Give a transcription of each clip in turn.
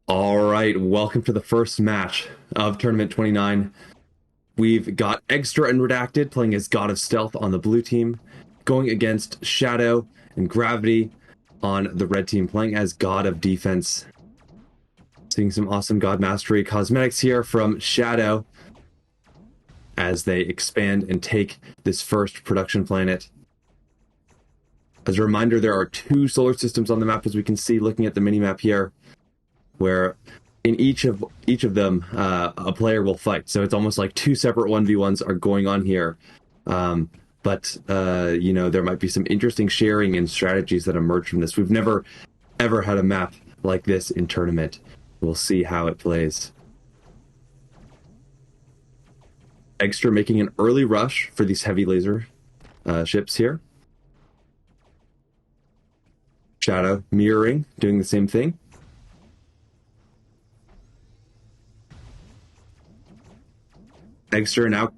All right, welcome to the first match of Tournament 29. We've got Eggester and Redacted playing as God of Stealth on the blue team, going against Shadow and Gravity on the red team, playing as God of Defense. Seeing some awesome God Mastery cosmetics here from Shadow as they expand and take this first production planet. As a reminder, there are two solar systems on the map, as we can see looking at the mini-map here, where in each of them a player will fight. So it's almost like two separate 1v1s are going on here. But you know, there might be some interesting sharing and strategies that emerge from this. We've never ever had a map like this in tournament. We'll see how it plays. Eggester making an early rush for these heavy laser ships here. Shadow mirroring, doing the same thing. Eggester now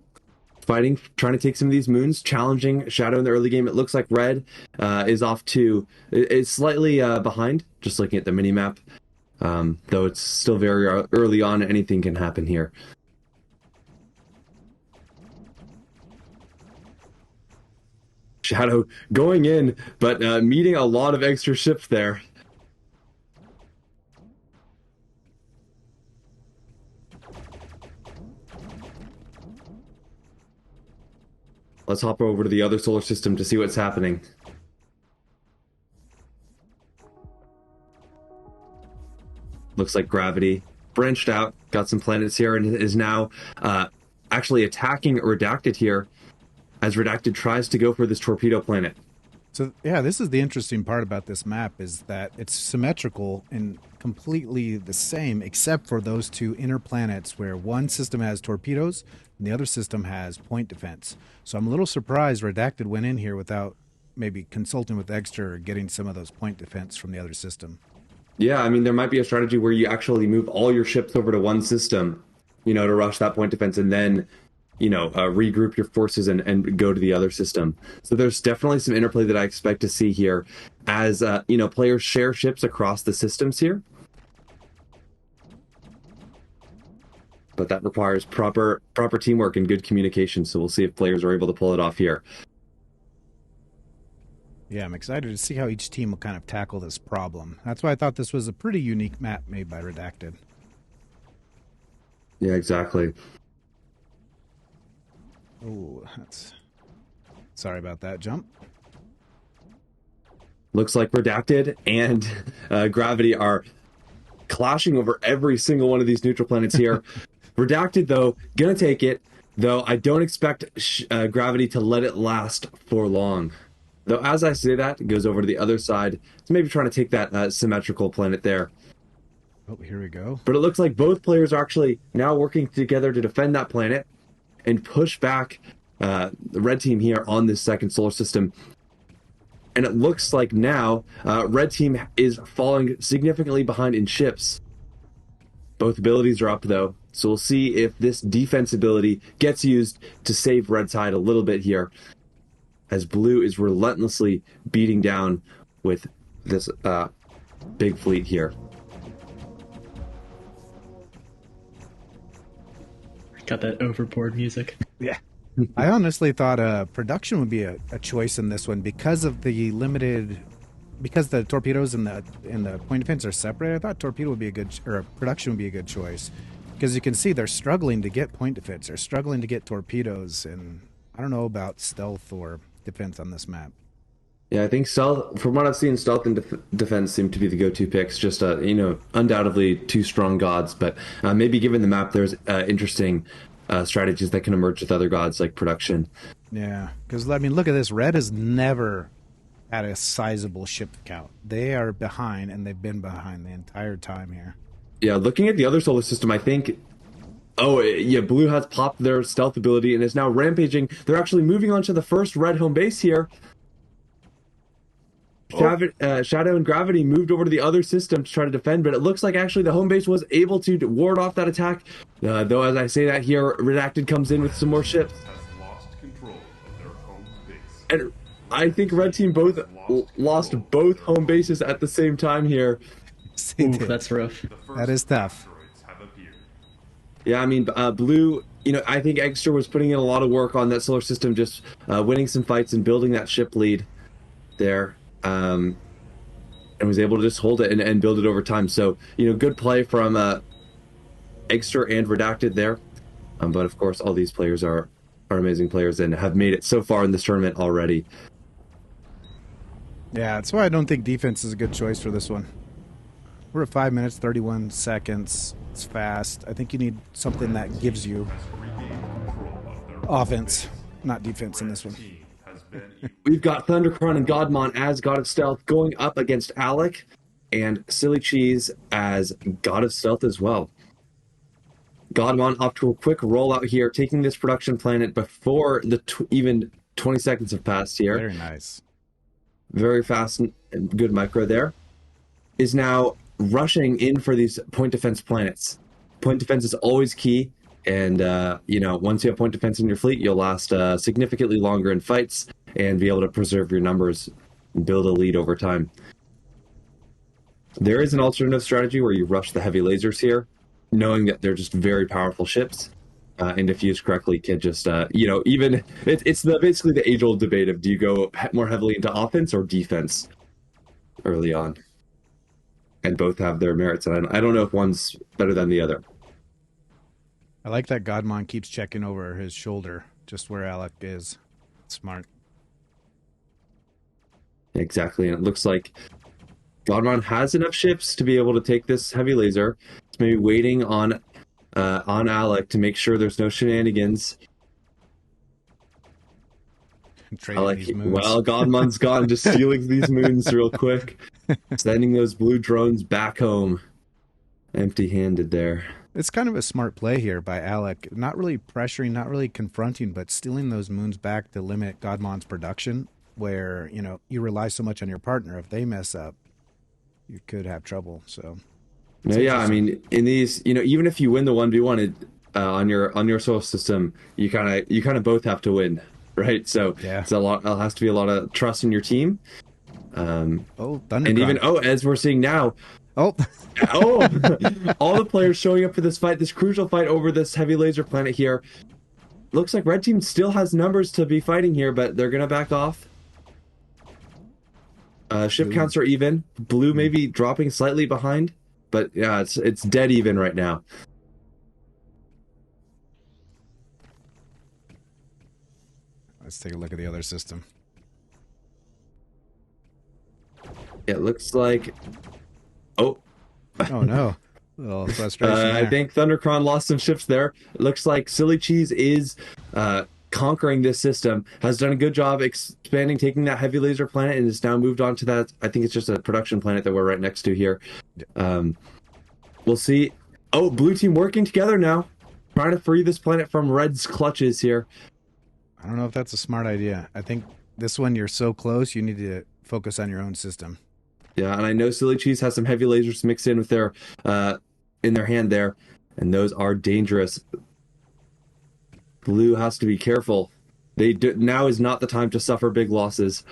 fighting, trying to take some of these moons, challenging Shadow in the early game. It looks like Red is off to, is slightly behind, just looking at the mini-map. Though it's still very early on, anything can happen here. Shadow going in, but meeting a lot of extra ships there. Let's hop over to the other solar system to see what's happening. Looks like Gravity branched out, got some planets here, and is now actually attacking Redacted here, as Redacted tries to go for this torpedo planet. So yeah, this is the interesting part about this map, is that it's symmetrical and completely the same, except for those two inner planets where one system has torpedoes and the other system has point defense. So I'm a little surprised Redacted went in here without maybe consulting with Eggester or getting some of those point defense from the other system. Yeah, I mean, there might be a strategy where you actually move all your ships over to one system, you know, to rush that point defense, and then, you know, regroup your forces and go to the other system. So there's definitely some interplay that I expect to see here as, you know, players share ships across the systems here. But that requires proper teamwork and good communication, so we'll see if players are able to pull it off here. Yeah, I'm excited to see how each team will kind of tackle this problem. That's why I thought this was a pretty unique map made by Redacted. Yeah, exactly. Oh, that's... Sorry about that jump. Looks like Redacted and Gravity are clashing over every single one of these neutral planets here. Redacted, though, gonna take it, though I don't expect Gravity to let it last for long. Though as I say that, it goes over to the other side. It's maybe trying to take that symmetrical planet there. Oh, here we go. But it looks like both players are actually now working together to defend that planet and push back the red team here on this second solar system. And it looks like now red team is falling significantly behind in ships. Both abilities are up, though, so we'll see if this defense ability gets used to save red side a little bit here, as blue is relentlessly beating down with this big fleet here. Got that overboard music. Yeah. I honestly thought production would be a choice in this one because of the limited, because the torpedoes and the point defense are separate. I thought torpedo would be a good, or production would be a good choice, because you can see they're struggling to get point defense. They're struggling to get torpedoes, and I don't know about stealth or defense on this map. Yeah, I think stealth, from what I've seen, stealth and defense seem to be the go-to picks. Just, you know, undoubtedly two strong gods, but maybe given the map, there's interesting strategies that can emerge with other gods like production. Yeah, because, I mean, look at this. Red has never had a sizable ship count. They are behind, and they've been behind the entire time here. Yeah, looking at the other solar system, I think... Oh, yeah, blue has popped their stealth ability and is now rampaging. They're actually moving on to the first red home base here. Shadow and Gravity moved over to the other system to try to defend, but it looks like actually the home base was able to ward off that attack. Though, as I say that here, Redacted comes in with some more ships. And I think Red Team both lost both home bases at the same time here. They Ooh, did. that's rough. That is tough. Yeah, I mean, blue, I think Eggester was putting in a lot of work on that solar system, just winning some fights and building that ship lead there, and was able to just hold it and build it over time. So, good play from Eggster and Redacted there. But of course, all these players are amazing players and have made it so far in this tournament already. Yeah, that's why I don't think defense is a good choice for this one. We're at 5 minutes, 31 seconds. It's fast. I think you need something that gives you offense, not defense in this one. We've got Thundercron and Godman as God of Stealth going up against Alec and Silly Cheese as God of Stealth as well. Godman off to a quick rollout here, taking this production planet before the even 20 seconds have passed here. Very nice. Very fast and good micro there. Is now rushing in for these point defense planets. Point defense is always key, and once you have point defense in your fleet, you'll last significantly longer in fights and be able to preserve your numbers and build a lead over time. There is an alternative strategy where you rush the heavy lasers here, knowing that they're just very powerful ships, and if used correctly, can just even it's basically the age-old debate of do you go more heavily into offense or defense early on. And both have their merits, and I don't know if one's better than the other. I like that Godman keeps checking over his shoulder, just where Alec is. Smart. Exactly, and it looks like Godman has enough ships to be able to take this heavy laser. It's maybe waiting on Alec to make sure there's no shenanigans. Alec, well, Godman's gone, just stealing these moons real quick. Sending those blue drones back home. Empty-handed there. It's kind of a smart play here by Alec. Not really pressuring, not really confronting, but stealing those moons back to limit Godman's production, where, you rely so much on your partner. If they mess up, you could have trouble. So, yeah, I mean, in these, even if you win the 1v1 on your solar system, you kind of both have to win, right? So yeah. It has to be a lot of trust in your team. Thundercron. And even as we're seeing now, all the players showing up for this fight, this crucial fight over this heavy laser planet here. Looks like red team still has numbers to be fighting here, but they're gonna back off. Ship counts are even. Blue maybe dropping slightly behind, but yeah, it's dead even right now. Let's take a look at the other system. It looks like... Oh no. A little frustration I think Thundercron lost some ships there. It looks like Silly Cheese is conquering this system, has done a good job expanding, taking that heavy laser planet, and has now moved on to that. I think it's just a production planet that we're right next to here. We'll see. Oh, blue team working together now, trying to free this planet from red's clutches here. I don't know if that's a smart idea. I think this one, you're so close, you need to focus on your own system. Yeah, and I know Silly Cheese has some heavy lasers mixed in with their in their hand there, and those are dangerous. Blue has to be careful. Now is not the time to suffer big losses.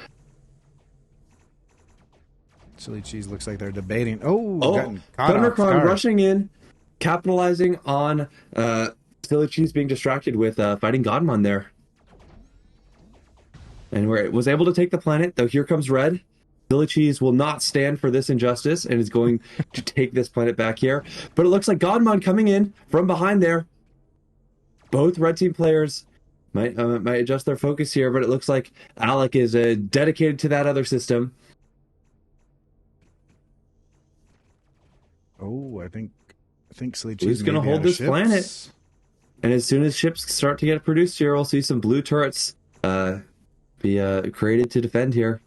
Silly Cheese looks like they're debating. Oh, Thundercron rushing in, capitalizing on Silly Cheese being distracted with fighting Godman there. And was able to take the planet, though here comes red. Silly Cheese will not stand for this injustice and is going to take this planet back here. But it looks like Godman coming in from behind there. Both red team players might adjust their focus here, but it looks like Alec is dedicated to that other system. Oh, I think Silly Cheese is going to hold this planet. And as soon as ships start to get produced here, we'll see some blue turrets be created to defend here.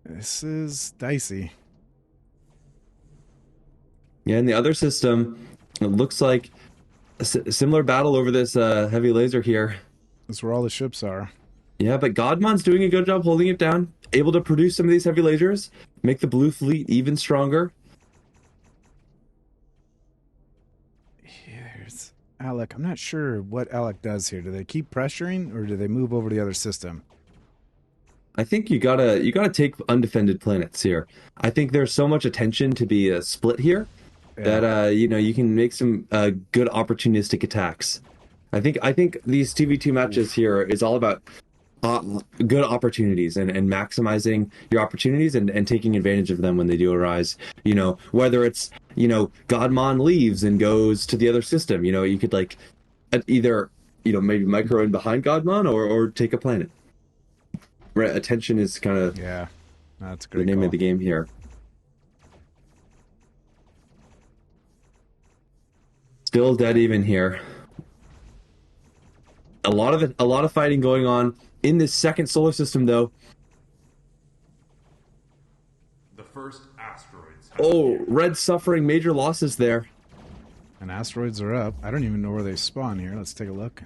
This is dicey. Yeah, in the other system, it looks like a similar battle over this heavy laser here. That's where all the ships are. Yeah, but Godman's doing a good job holding it down, able to produce some of these heavy lasers, make the blue fleet even stronger. Here's Alec. I'm not sure what Alec does here. Do they keep pressuring, or do they move over to the other system? I think you gotta take undefended planets here. I think there's so much attention to be split here Yeah. that you can make some good opportunistic attacks. I think these TV2 matches here is all about good opportunities and maximizing your opportunities and taking advantage of them when they do arise. Whether it's Godman leaves and goes to the other system. You could like either maybe micro in behind Godman or take a planet. Right, attention is kind of Yeah. That's a the great name call. of the game here. Still dead even here. A lot of fighting going on in this second solar system, though. The first asteroids. Oh, Red suffering major losses there. And asteroids are up. I don't even know where they spawn here. Let's take a look.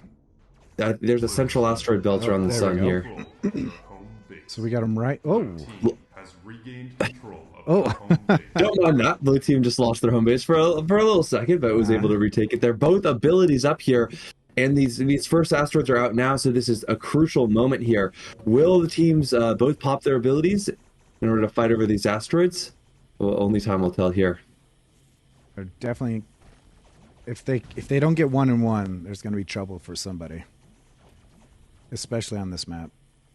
There's a central asteroid belt around the there we sun go. here. Control of their home base. So we got them right. Oh. Team has regained control of Oh. their home base. Don't mind that. Blue team just lost their home base for a little second, but was able to retake it there. Both abilities up here, and these first asteroids are out now, so this is a crucial moment here. Will the teams both pop their abilities in order to fight over these asteroids? Well, only time will tell here. They're definitely, if they don't get 1-1, there's going to be trouble for somebody, especially on this map.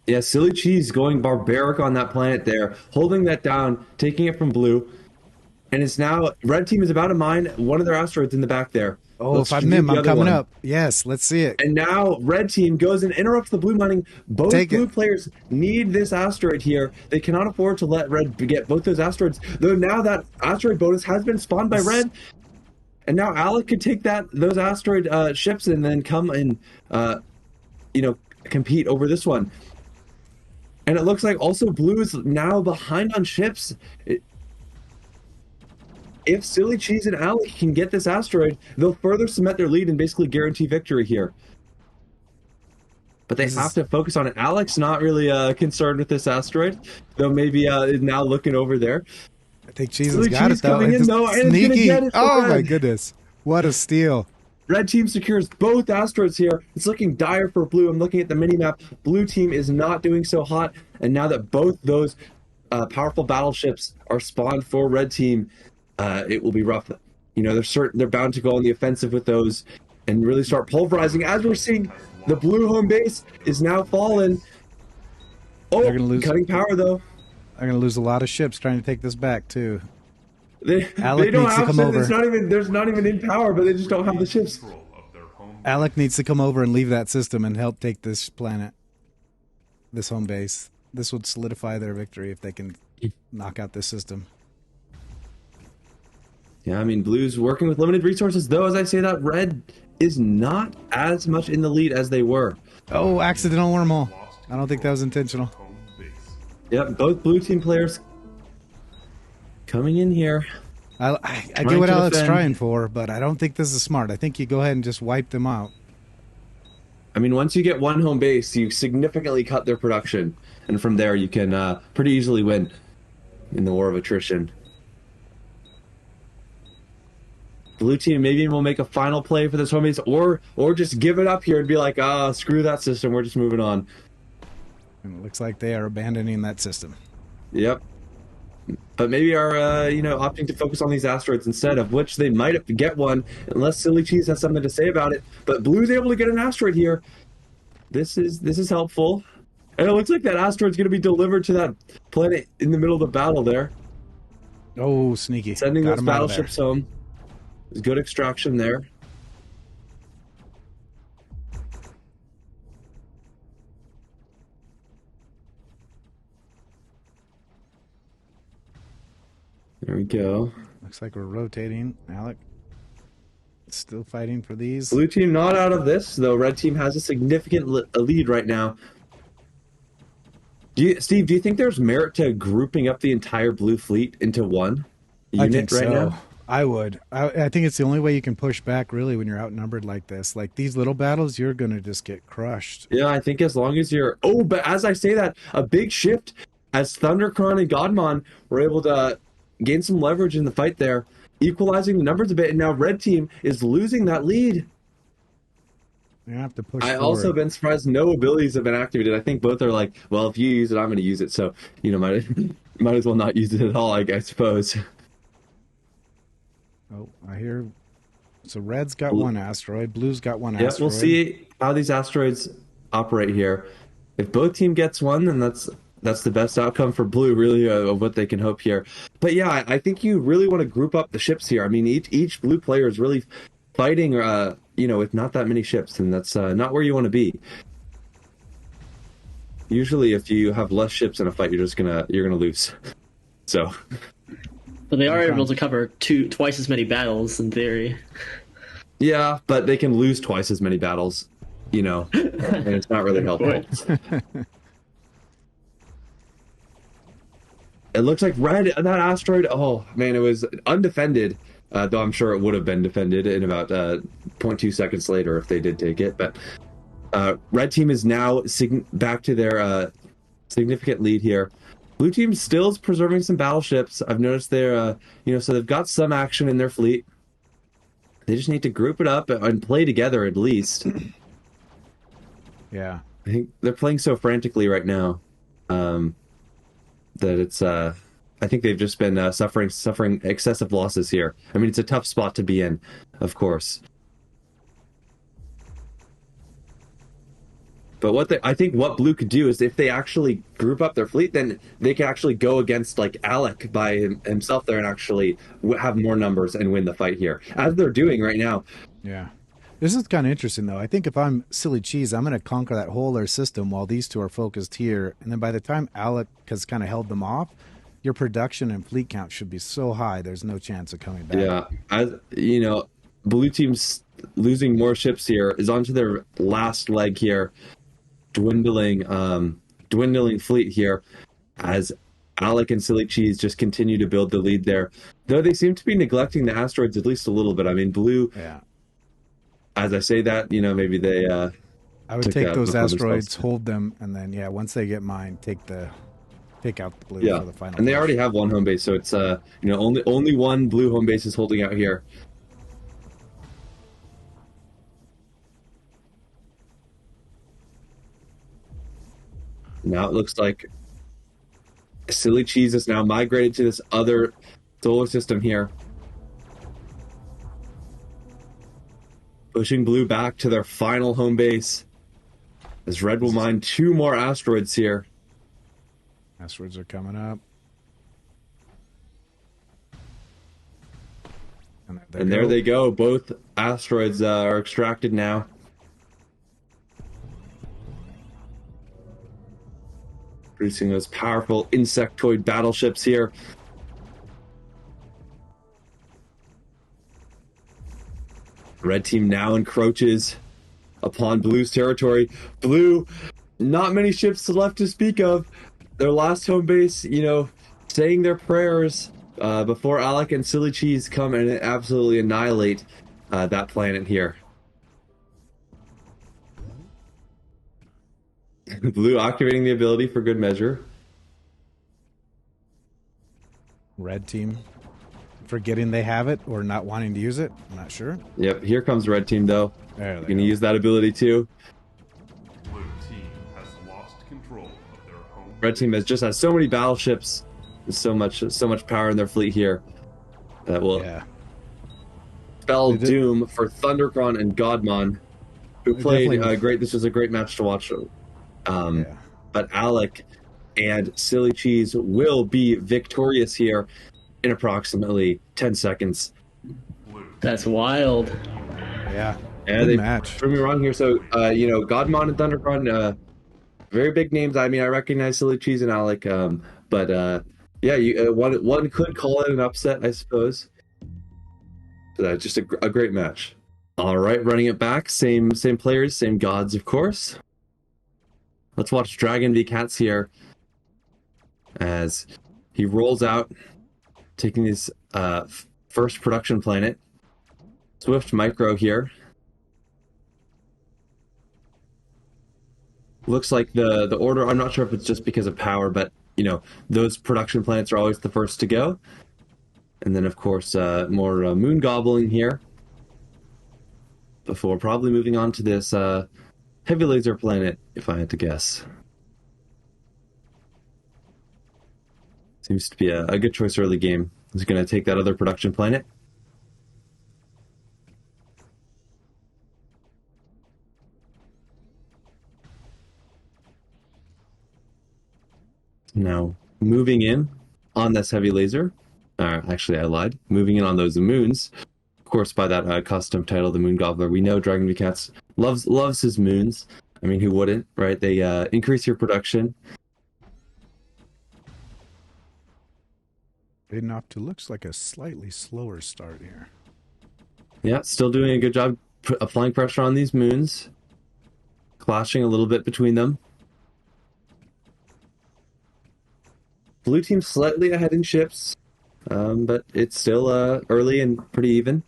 Yeah, Silly Cheese going barbaric on that planet there, holding that down, taking it from blue, and it's now red team is about to mine one of their asteroids in the back there. Oh, Let's if I'm shoot him, the I'm other coming one. up. Yes, let's see it. And now red team goes and interrupts the blue mining. Both Take blue it. players need this asteroid here. They cannot afford to let red get both those asteroids. Though now that asteroid bonus has been spawned by red. And now Alec could take those asteroid ships and then come and compete over this one. And it looks like also blue is now behind on ships. If Silly Cheese and Alec can get this asteroid, they'll further cement their lead and basically guarantee victory here. But they have to focus on it. Alec's not really concerned with this asteroid, though maybe is now looking over there. I think Cheese Silly has got Cheese it though. coming in, It's though, and it's gonna sneaky. get it for Oh my red. goodness. What a steal. Red team secures both asteroids here. It's looking dire for blue. I'm looking at the mini-map. Blue team is not doing so hot. And now that both those powerful battleships are spawned for red team, it will be rough. They're bound to go on the offensive with those and really start pulverizing. As we're seeing, the blue home base is now fallen. Oh, They're gonna lose. cutting power, though. I'm going to lose a lot of ships trying to take this back too. They Alec don't needs to have come ships. over. There's not even in power, but they just don't have the ships. Control of their home base. Alec needs to come over and leave that system and help take this planet, this home base. This would solidify their victory if they can knock out this system. Yeah, I mean, blue's working with limited resources, though, as I say that, red is not as much in the lead as they were. Oh, accidental wormhole. I don't think that was intentional. Home base. Yep, both blue team players coming in here. I Trying get what to Alec's defend. trying for, but I don't think this is smart. I think you go ahead and just wipe them out. I mean, once you get one home base, you significantly cut their production. And from there, you can pretty easily win in the war of attrition. Blue team maybe will make a final play for this home base, or just give it up here and be like, screw that system, we're just moving on. And it looks like they are abandoning that system. Yep. But maybe are opting to focus on these asteroids instead, of which they might get one, unless Silly Cheese has something to say about it. But Blue's able to get an asteroid here. This is helpful. And it looks like that asteroid's going to be delivered to that planet in the middle of the battle there. Oh, sneaky. Sending Got those him out of there. battleships home. There's good extraction there. There we go. Looks like we're rotating. Alec still fighting for these. Blue team not out of this, though. Red team has a significant lead right now. Steve, do you think there's merit to grouping up the entire blue fleet into one I unit think right so. now? I would. I think it's the only way you can push back, really, when you're outnumbered like this. Like, these little battles, you're going to just get crushed. Yeah, I think as long as you're... Oh, but as I say that, a big shift as Thundercron and Godman were able to gain some leverage in the fight there, equalizing the numbers a bit, and now Red Team is losing that lead. You have to push I forward. also been surprised no abilities have been activated. I think both are like, well, if you use it, I'm going to use it. So, might as well not use it at all, I suppose. Oh, I hear. So red's got one asteroid, blue's got one Yeah, asteroid. we'll see how these asteroids operate here. If both team gets one, then that's the best outcome for blue, really, of what they can hope here. But yeah, I think you really want to group up the ships here. I mean, each blue player is really fighting, with not that many ships, and that's not where you want to be. Usually, if you have less ships in a fight, you're gonna lose. So, But they are able to cover twice as many battles in theory. yeah, but they can lose twice as many battles, and it's not really helpful. It looks like red, that asteroid, oh man, it was undefended, though I'm sure it would have been defended in about 0.2 seconds later if they did take it. But red team is now back to their significant lead here. Blue team still is preserving some battleships. I've noticed they're, so they've got some action in their fleet. They just need to group it up and play together at least. Yeah. I think they're playing so frantically right now that it's I think they've just been suffering excessive losses here. I mean, it's a tough spot to be in, of course. But I think what blue could do is if they actually group up their fleet, then they can actually go against like Alec by himself there and actually have more numbers and win the fight here, as they're doing right now. Yeah. This is kind of interesting, though. I think if I'm Silly Cheese, I'm going to conquer that whole air system while these two are focused here. And then by the time Alec has kind of held them off, your production and fleet count should be so high, there's no chance of coming back. Yeah. As blue team's losing more ships here, is onto their last leg here. Dwindling fleet here as Alec and Silly Cheese just continue to build the lead there. Though they seem to be neglecting the asteroids at least a little bit. I mean, blue, as I say that, maybe they... I would take those asteroids, hold them, and then, once they get mine, take out the blue for the final. And they already have one home base, so it's, only one blue home base is holding out here. Now it looks like Silly Cheese is now migrated to this other solar system here. Pushing blue back to their final home base. As red will mine 2 more asteroids here. Asteroids are coming up. And there they go. Both asteroids are extracted now. Producing those powerful insectoid battleships here. Red team now encroaches upon blue's territory. Blue, not many ships left to speak of. Their last home base, saying their prayers before Alec and Silly Cheese come and absolutely annihilate that planet here. Blue activating the ability for good measure. Red team forgetting they have it or not wanting to use it. I'm not sure. Yep, here comes red team though. There You're going to use that ability too. Blue team has lost control of their home. Red team has so many battleships, so much power in their fleet here that will spell doom for Thundercron and Godman, who played great. This was a great match to watch. But Alec and Silly Cheese will be victorious here in approximately 10 seconds. That's wild. Yeah. And they match. prove me wrong here. So, Godman and Thundercron, very big names. I mean, I recognize Silly Cheese and Alec, but one could call it an upset, I suppose. So just a great match. All right, running it back. Same players, same gods, of course. Let's watch DragonvsCATS here as he rolls out, taking his first production planet. Swift Micro here. Looks like the order, I'm not sure if it's just because of power, but, those production planets are always the first to go. And then, of course, more moon gobbling here. before probably moving on to this heavy laser planet, if I had to guess. Seems to be a good choice early game. He's going to take that other production planet. Now, moving in on this heavy laser. Actually, I lied. Moving in on those moons. Of course, by that custom title, the Moon Gobbler, we know DragonvsCATS loves his moons. I mean, who wouldn't, right? They increase your production. Aidan off to looks like a slightly slower start here. Yeah, still doing a good job applying pressure on these moons. Clashing a little bit between them. Blue team slightly ahead in ships, but it's still early and pretty even.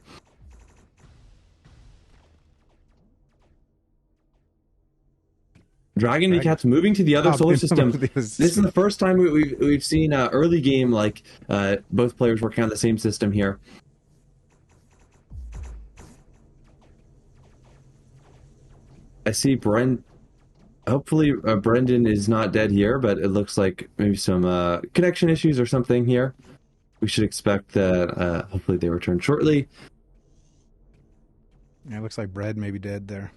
DragonvsCATS moving to the other solar system. This is the first time we've seen early game like both players working on the same system here. I see hopefully Brendan is not dead here, but it looks like maybe some connection issues or something here. We should expect that hopefully they return shortly. Yeah, it looks like Bread may be dead there.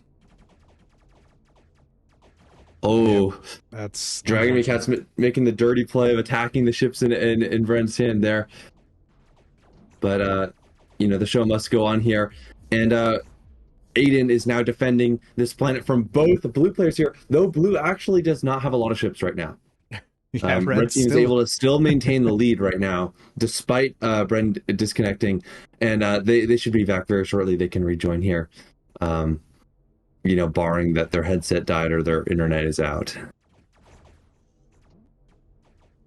Oh, yeah, that's DragonvsCATS making the dirty play of attacking the ships in Brent's hand there. But the show must go on here, and Aidan is now defending this planet from both the blue players here. Though blue actually does not have a lot of ships right now. Yeah, Red team is able to still maintain the lead right now, despite Bren disconnecting, and they should be back very shortly. They can rejoin here. Barring that their headset died or their internet is out.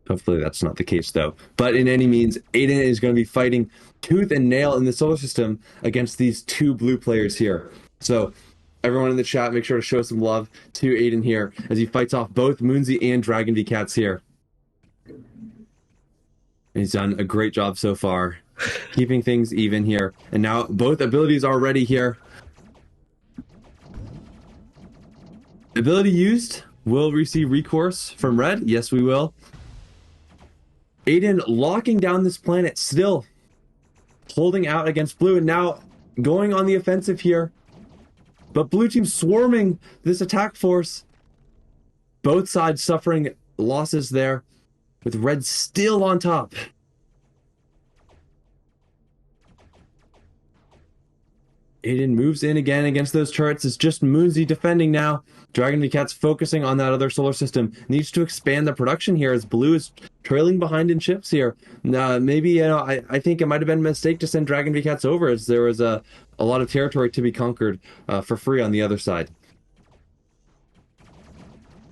Hopefully that's not the case, though. But in any means, Aidan is going to be fighting tooth and nail in the solar system against these two blue players here. So everyone in the chat, make sure to show some love to Aidan here as he fights off both Moonzy and DragonvsCATS here. He's done a great job so far, keeping things even here. And now both abilities are ready here. Ability used. Will receive recourse from Red. Yes, we will. Aidan locking down this planet, still holding out against blue, and now going on the offensive here. But blue team swarming this attack force. Both sides suffering losses there, with red still on top. Aidan moves in again against those turrets. It's just Moonzy defending now. DragonvsCATS focusing on that other solar system. Needs to expand the production here as blue is trailing behind in ships here. Maybe, I think it might have been a mistake to send DragonvsCATS over, as there was a lot of territory to be conquered for free on the other side.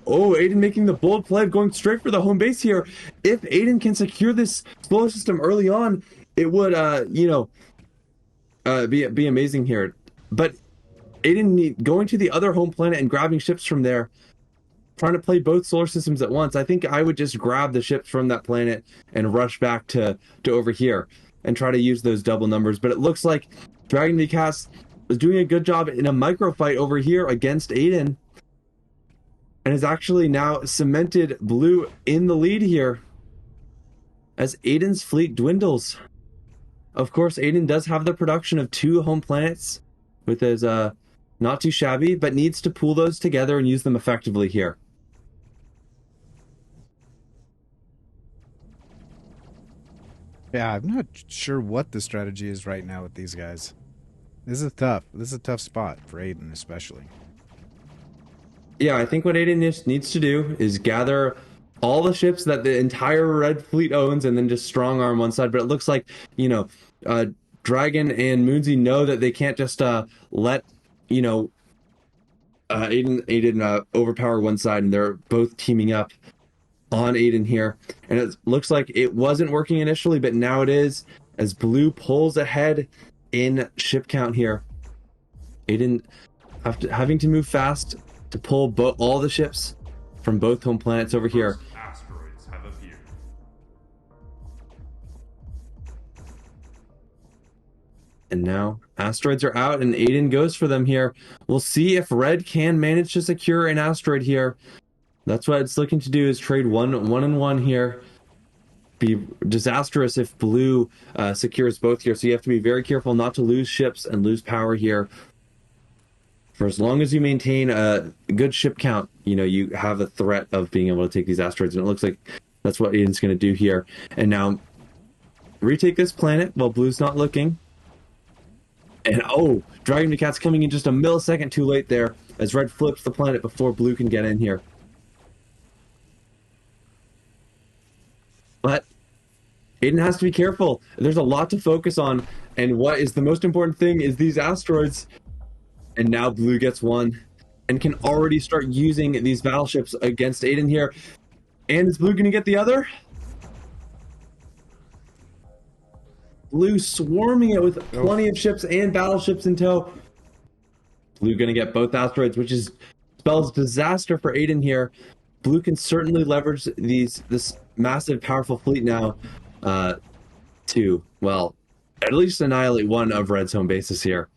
Oh, Aidan making the bold play of going straight for the home base here. If Aidan can secure this solar system early on, it would, be amazing here. But Aidan going to the other home planet and grabbing ships from there, trying to play both solar systems at once. I think I would just grab the ships from that planet and rush back to over here and try to use those double numbers. But it looks like DragonvsCATS is doing a good job in a micro fight over here against Aidan, and has actually now cemented blue in the lead here as Aidan's fleet dwindles. Of course, Aidan does have the production of 2 home planets, with his not too shabby, but needs to pool those together and use them effectively here. Yeah, I'm not sure what the strategy is right now with these guys. This is tough. This is a tough spot for Aidan, especially. Yeah, I think what Aidan needs to do is gather all the ships that the entire red fleet owns and then just strong arm one side. But it looks like, Dragon and Moonzy know that they can't just let, Aidan overpower one side, and they're both teaming up on Aidan here. And it looks like it wasn't working initially, but now it is, as blue pulls ahead in ship count here. Aidan having to move fast to pull all the ships from both home planets over here. Asteroids have appeared. And now asteroids are out and Aidan goes for them here. We'll see if red can manage to secure an asteroid here. That's what it's looking to do, is trade one and one here. Be disastrous if blue secures both here. So you have to be very careful not to lose ships and lose power here. For as long as you maintain a good ship count, you know, you have a threat of being able to take these asteroids. And it looks like that's what Aidan's going to do here. And now retake this planet while blue's not looking. And oh, DragonvsCATS coming in just a millisecond too late there as red flips the planet before blue can get in here. But Aidan has to be careful. There's a lot to focus on. And what is the most important thing is these asteroids. And now blue gets one and can already start using these battleships against Aidan here. And is blue going to get the other? Blue swarming it with plenty of ships and battleships in tow. Blue going to get both asteroids, which spells disaster for Aidan here. Blue can certainly leverage this massive, powerful fleet now to, well, at least annihilate one of red's home bases here.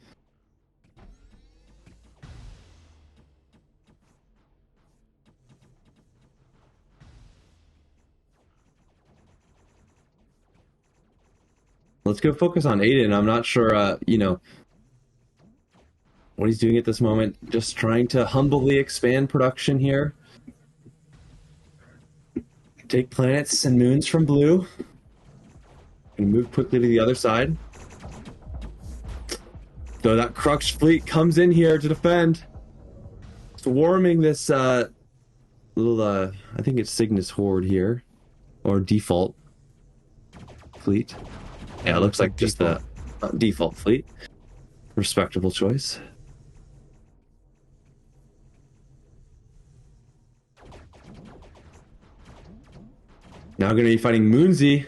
Let's go focus on Aidan. I'm not sure, you know, what he's doing at this moment. Just trying to humbly expand production here. Take planets and moons from blue. And move quickly to the other side. Though that Crux fleet comes in here to defend. Swarming this little, I think it's Cygnus Horde here. Or default fleet. Yeah, it looks like just a default fleet. Respectable choice. Now going to be fighting Moonzy,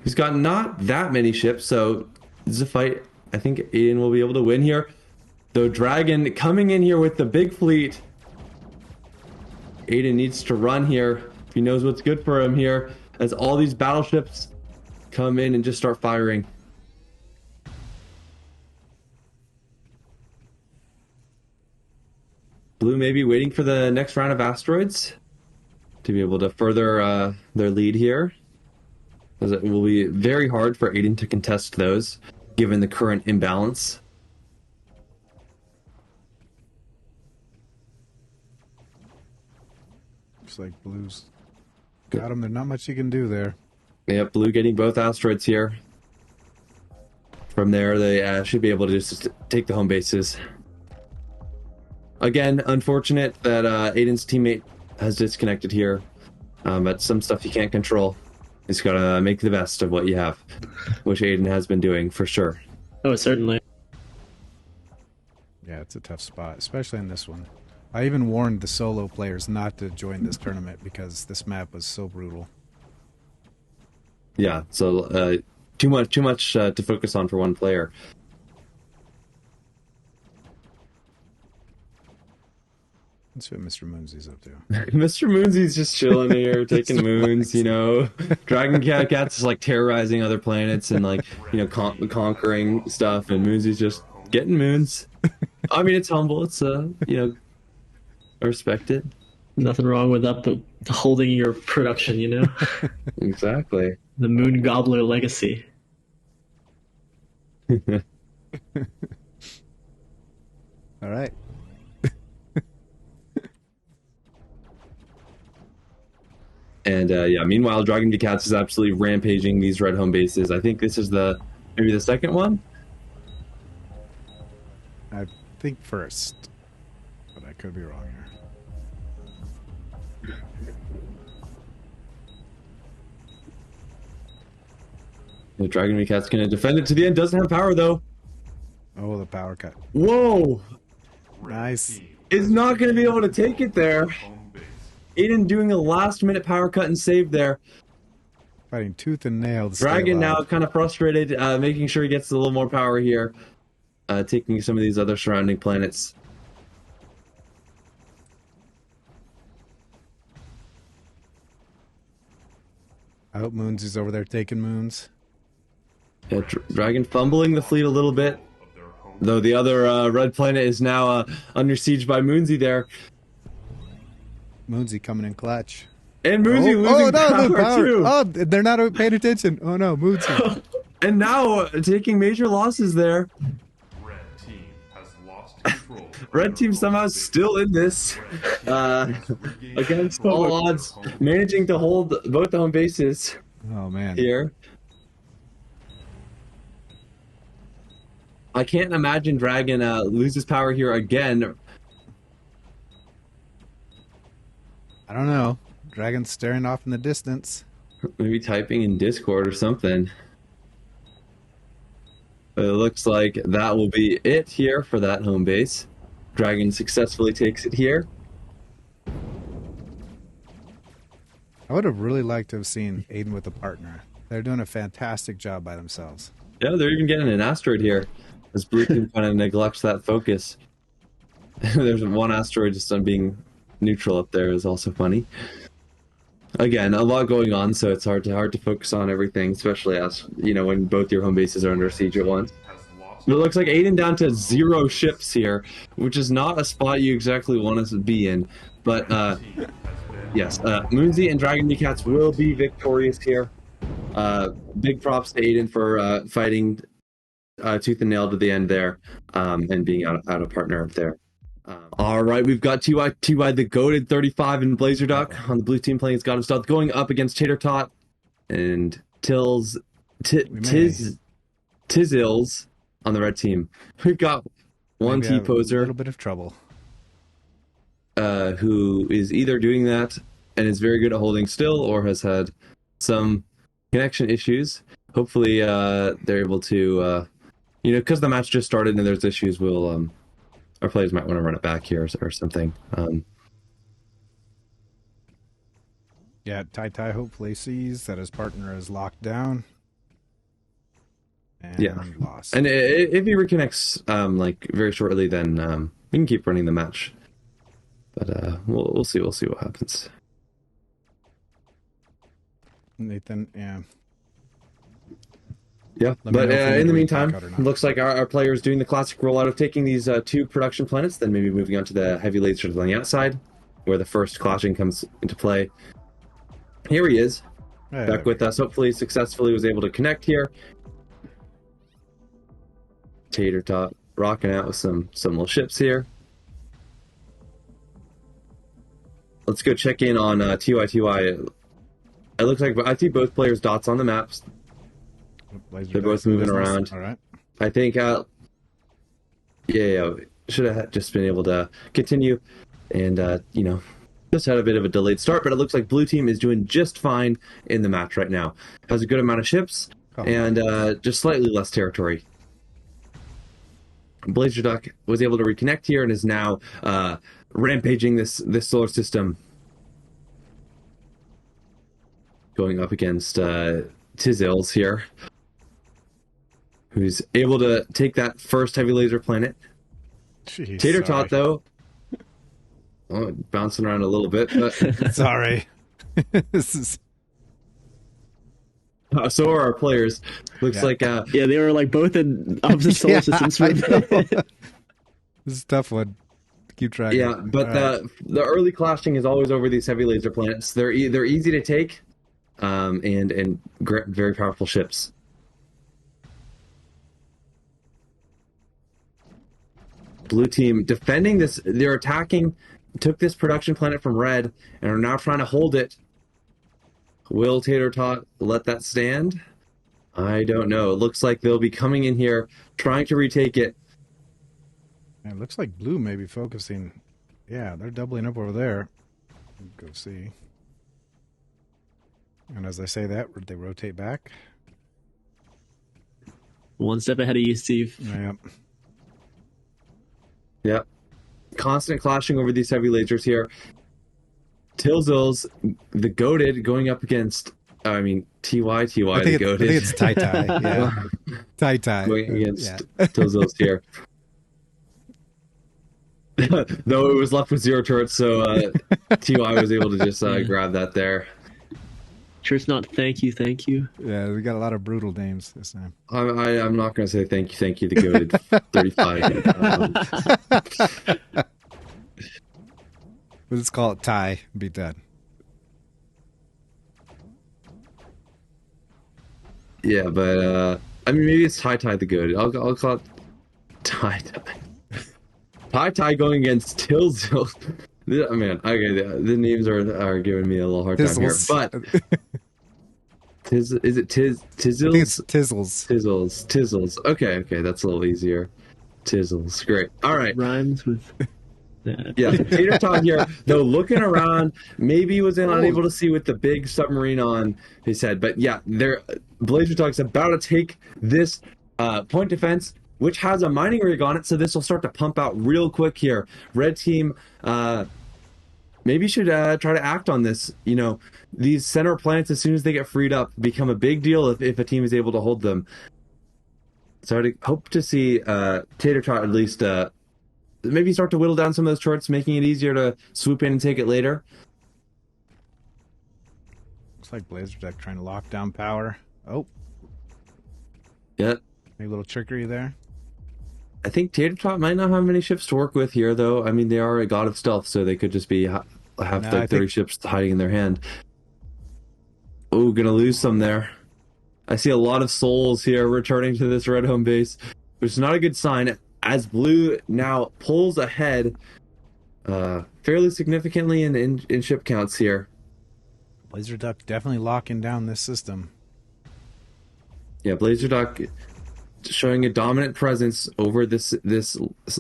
who's got not that many ships, so this is a fight I think Aidan will be able to win here. Though Dragon coming in here with the big fleet. Aidan needs to run here if he knows what's good for him here, as all these battleships come in and just start firing. Blue may be waiting for the next round of asteroids to be able to further their lead here, as it will be very hard for Aidan to contest those given the current imbalance. Looks like blue's got him. There's not much you can do there. Yep, blue getting both asteroids here. From there, they should be able to just take the home bases. Again, unfortunate that Aidan's teammate has disconnected here. But some stuff you can't control. You just gotta make the best of what you have, which Aidan has been doing for sure. Oh, certainly. Yeah, it's a tough spot, especially in this one. I even warned the solo players not to join this tournament because this map was so brutal. Yeah, so too much to focus on for one player. That's what Mr. Moonzy's up to. Mr. Moonzy's just chilling here, taking moons, you know. DragonvsCATS is like terrorizing other planets and like, you know, conquering stuff, and Moonzy's just getting moons. I mean, it's humble. It's you know, I respect it. Nothing wrong with holding your production, you know. Exactly. The Moon Gobbler legacy. All right. And yeah, meanwhile, DragonvsCATS is absolutely rampaging these red home bases. I think this is maybe the second one? I think first, but I could be wrong here. The DragonvsCATS going to defend it to the end. Doesn't have power, though. Oh, the power cut. Whoa! Nice. Is not going to be able to take it there. Aidan doing a last-minute power cut and save there. Fighting tooth and nail. Dragon now kind of frustrated, making sure he gets a little more power here. Taking some of these other surrounding planets. I hope Moonzy's over there taking moons. Yeah, Dragon fumbling the fleet a little bit, though the other red planet is now under siege by Moonzy there. Moonzy coming in clutch. And Moonzy losing power too. Oh, they're not paying attention. Oh no, Moonzy. And now taking major losses there. Red team has lost control. Red team somehow still in this against all odds, managing to hold both the home bases. Oh man. Here. I can't imagine Dragon loses power here again. I don't know. Dragon's staring off in the distance. Maybe typing in Discord or something. But it looks like that will be it here for that home base. Dragon successfully takes it here. I would have really liked to have seen Aidan with a partner. They're doing a fantastic job by themselves. Yeah, they're even getting an asteroid here. As blue team kind of neglects that focus. There's one asteroid just on being neutral up there is also funny. Again, a lot going on, so it's hard to focus on everything, especially as when both your home bases are under siege at once. But it looks like Aidan down to 0 ships here, which is not a spot you exactly want to be in. But yes, Moonzy and DragonvsCATS will be victorious here. Big props to Aidan for fighting tooth and nail to the end there, and being out of partner there. All right, we've got TYTY the goated 35 and Blazerduck on the blue team playing as God of Stealth, going up against Tatertot and Tizilz on the red team. We've got one T-poser. A little bit of trouble. Who is either doing that and is very good at holding still, or has had some connection issues. Hopefully, they're able to, because the match just started and there's issues, our players might want to run it back here or something. Yeah, TYTY hopefully sees that his partner is locked down. And lost. And if he reconnects very shortly, then we can keep running the match. But we'll see what happens. Nathan, yeah. Yeah, but in the meantime, looks like our players doing the classic rollout of taking these 2 production planets, then maybe moving on to the heavy lasers on the outside, where the first clashing comes into play. Here he is, back with us. Hopefully successfully was able to connect here. Tatertot rocking out with some little ships here. Let's go check in on TYTY. It looks like I see both players' dots on the maps. They're both moving around. All right. I think, should have just been able to continue and, just had a bit of a delayed start, but it looks like blue team is doing just fine in the match right now. Has a good amount of ships and just slightly less territory. Blazerduck was able to reconnect here and is now rampaging this solar system. Going up against Tizilz here, who's able to take that first heavy laser planet. Jeez, Tatertot, though, bouncing around a little bit, but sorry. This is so are our players. Looks like they were both in opposite solar systems. This is a tough one to keep track. Yeah, but the early clashing is always over these heavy laser planets. They're easy to take, and very powerful ships. Blue team defending this. They're attacking. Took this production planet from red and are now trying to hold it. Will Tatertot let that stand? I don't know. It looks like they'll be coming in here trying to retake it. It looks like blue may be focusing. Yeah, they're doubling up over there. Go see. And as I say that, they rotate back. One step ahead of you, Steve. Yep. Yep. Constant clashing over these heavy lasers here. Tizilz, the goated, going up against, TYTY, the goated. I think it's TYTY. Yeah. TYTY. Going against Tizilz here. Though it was left with 0 turrets, so TY was able to just grab that there. Sure, it's not thank you, thank you. Yeah, we got a lot of brutal names this time. I'm not going to say thank you to goated 35. We'll just call it tie and be done. Yeah, but I mean, maybe it's TYTY the goated. I'll call it TYTY. TYTY going against Tizilz. Man, okay, the names are giving me a little hard time here, but is it Tizilz? I think it's Tizilz. Tizilz. Okay, that's a little easier. Tizilz, great. All right. Rhymes with that. Yeah, Tatertot here, though, looking around, maybe he was unable to see with the big submarine on his head, but yeah, BlazerTalk's about to take this point defense, which has a mining rig on it, so this will start to pump out real quick here. Red team maybe should try to act on this. You know, these center planets, as soon as they get freed up, become a big deal if a team is able to hold them. So I'd hope to see Tatertot at least maybe start to whittle down some of those turrets, making it easier to swoop in and take it later. Looks like BlazerTalk trying to lock down power. Oh. Yeah. Maybe a little trickery there. I think Tatertot might not have many ships to work with here, though. I mean, they are a god of stealth, so they could just be have like 30 ships hiding in their hand. Oh, gonna lose some there. I see a lot of souls here returning to this red home base, which is not a good sign, as blue now pulls ahead fairly significantly in ship counts here. BlazerTalk definitely locking down this system. Yeah, BlazerTalk showing a dominant presence over this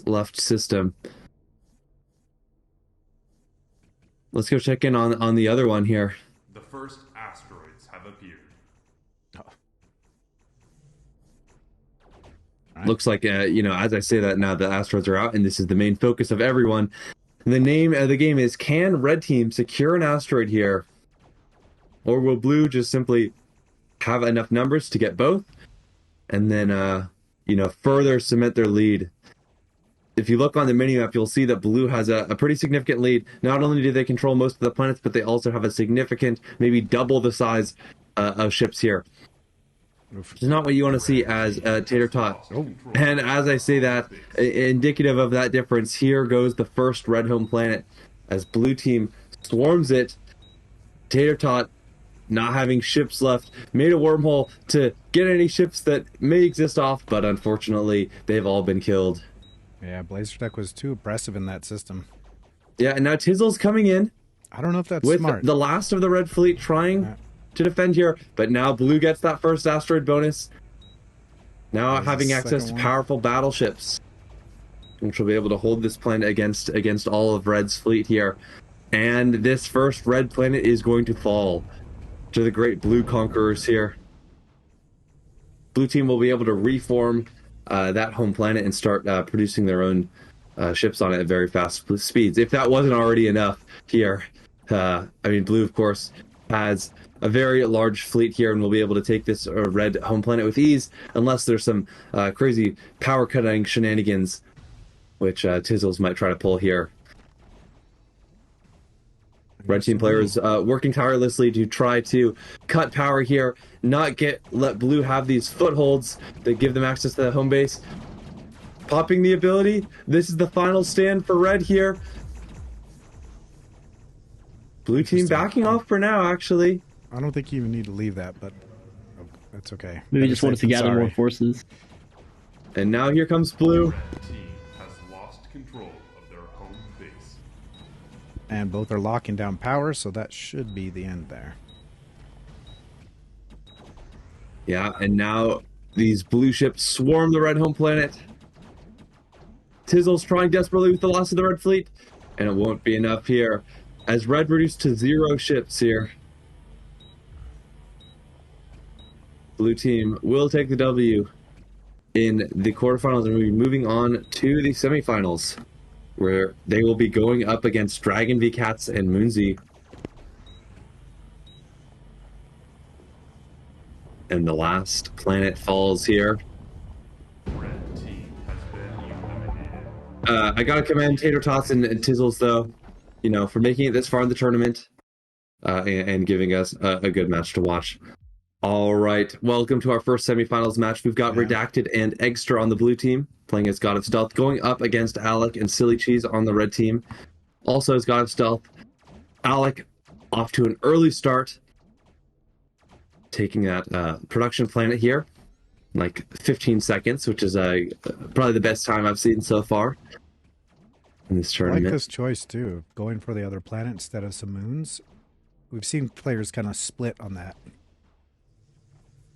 left system. Let's go check in on the other one here. The first asteroids have appeared. Right. Looks like, you know, as I say that now, the asteroids are out, and this is the main focus of everyone. And the name of the game is, can red team secure an asteroid here? Or will blue just simply have enough numbers to get both? And then, you know, further cement their lead. If you look on the minimap, you'll see that blue has a pretty significant lead. Not only do they control most of the planets, but they also have a significant, maybe double the size of ships here. Which is not what you want to see as Tatertot. Oh. And as I say that, indicative of that difference, here goes the first red home planet as blue team swarms it. Tatertot, not having ships left, made a wormhole to get any ships that may exist off, but unfortunately, they've all been killed. Yeah, BlazerTalk was too oppressive in that system. Yeah, and now Tizilz coming in. I don't know if that's with smart. The last of the red fleet trying to defend here, but now blue gets that first asteroid bonus. Now having access to powerful battleships, which will be able to hold this planet against all of Red's fleet here. And this first red planet is going to fall to the great blue conquerors here. Blue team will be able to reform that home planet and start producing their own ships on it at very fast speeds. If that wasn't already enough here, I mean, blue, of course, has a very large fleet here and will be able to take this red home planet with ease, unless there's some crazy power cutting shenanigans, which Tizilz might try to pull here. Red team players working tirelessly to try to cut power here, not let blue have these footholds that give them access to the home base. Popping the ability. This is the final stand for red here. Blue team backing off for now, actually. I don't think you even need to leave that, but that's okay. Maybe just wanted to gather more forces. And now here comes blue. Red team has lost control of their home base. And both are locking down power, so that should be the end there. Yeah, and now these blue ships swarm the red home planet. Tizilz trying desperately with the loss of the red fleet, and it won't be enough here, as red reduced to 0 ships here. Blue team will take the W in the quarterfinals and will be moving on to the semifinals, where they will be going up against DragonvsCATS and Moonzy. And the last planet falls here. Red team has been eliminated. I gotta commend Tatertot and Tizilz, though, you know, for making it this far in the tournament. and giving us a good match to watch. All right, welcome to our first semifinals match. We've got Redacted and Eggester on the blue team, playing as God of Stealth, going up against Alec and Silly Cheese on the red team. Also as God of Stealth, Alec off to an early start, taking that production planet here, like 15 seconds, which is probably the best time I've seen so far in this tournament. I like this choice too, going for the other planet instead of some moons. We've seen players kind of split on that.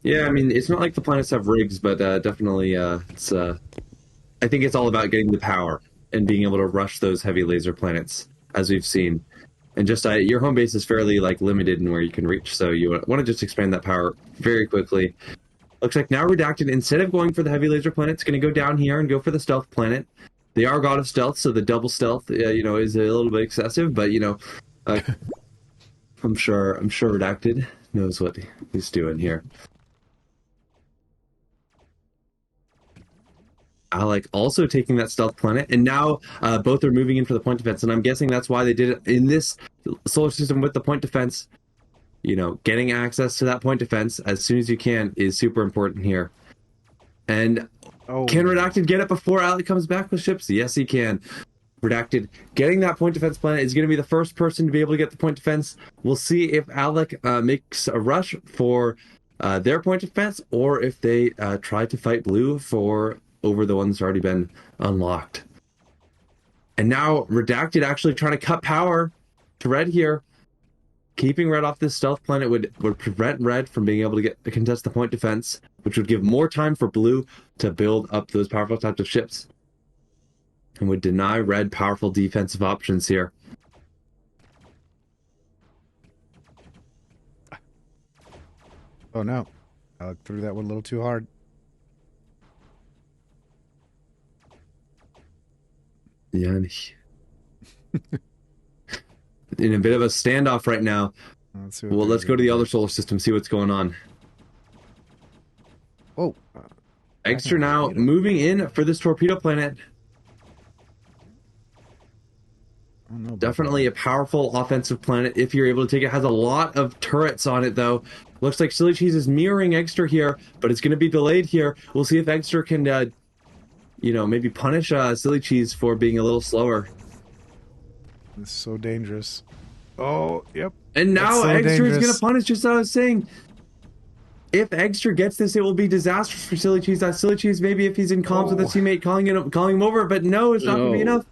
Yeah, I mean, it's not like the planets have rigs, but definitely it's. I think it's all about getting the power and being able to rush those heavy laser planets, as we've seen. And just your home base is fairly like limited in where you can reach, so you want to just expand that power very quickly. Looks like now Redacted, instead of going for the heavy laser planet, it's going to go down here and go for the stealth planet. They are God of Stealth, so the double stealth, is a little bit excessive, but I'm sure Redacted knows what he's doing here. Alec also taking that stealth planet, and now both are moving in for the point defense, and I'm guessing that's why they did it in this solar system with the point defense. Getting access to that point defense as soon as you can is super important here. And can Redacted get it before Alec comes back with ships? Yes, he can. Redacted getting that point defense planet is going to be the first person to be able to get the point defense. We'll see if Alec makes a rush for their point defense, or if they try to fight blue over the one that's already been unlocked. And now Redacted actually trying to cut power to red here. Keeping red off this stealth planet would prevent red from being able to contest the point defense, which would give more time for blue to build up those powerful types of ships, and would deny red powerful defensive options here. Oh no, Alec threw that one a little too hard. Yeah, in a bit of a standoff right now. Let's go to the other solar system, see what's going on. Oh, Eggester now moving in for this torpedo planet. Definitely a powerful offensive planet if you're able to take it. Has a lot of turrets on it, though. Looks like Silly Cheese is mirroring Eggester here, but it's going to be delayed here. We'll see if Eggester can, maybe punish Silly Cheese for being a little slower. This is so dangerous. Oh, yep. And now Eggster is going to punish, just as I was saying. If Eggster gets this, it will be disastrous for Silly Cheese. Silly Cheese, maybe if he's in comms with a teammate, calling him over, but no, it's not going to be enough.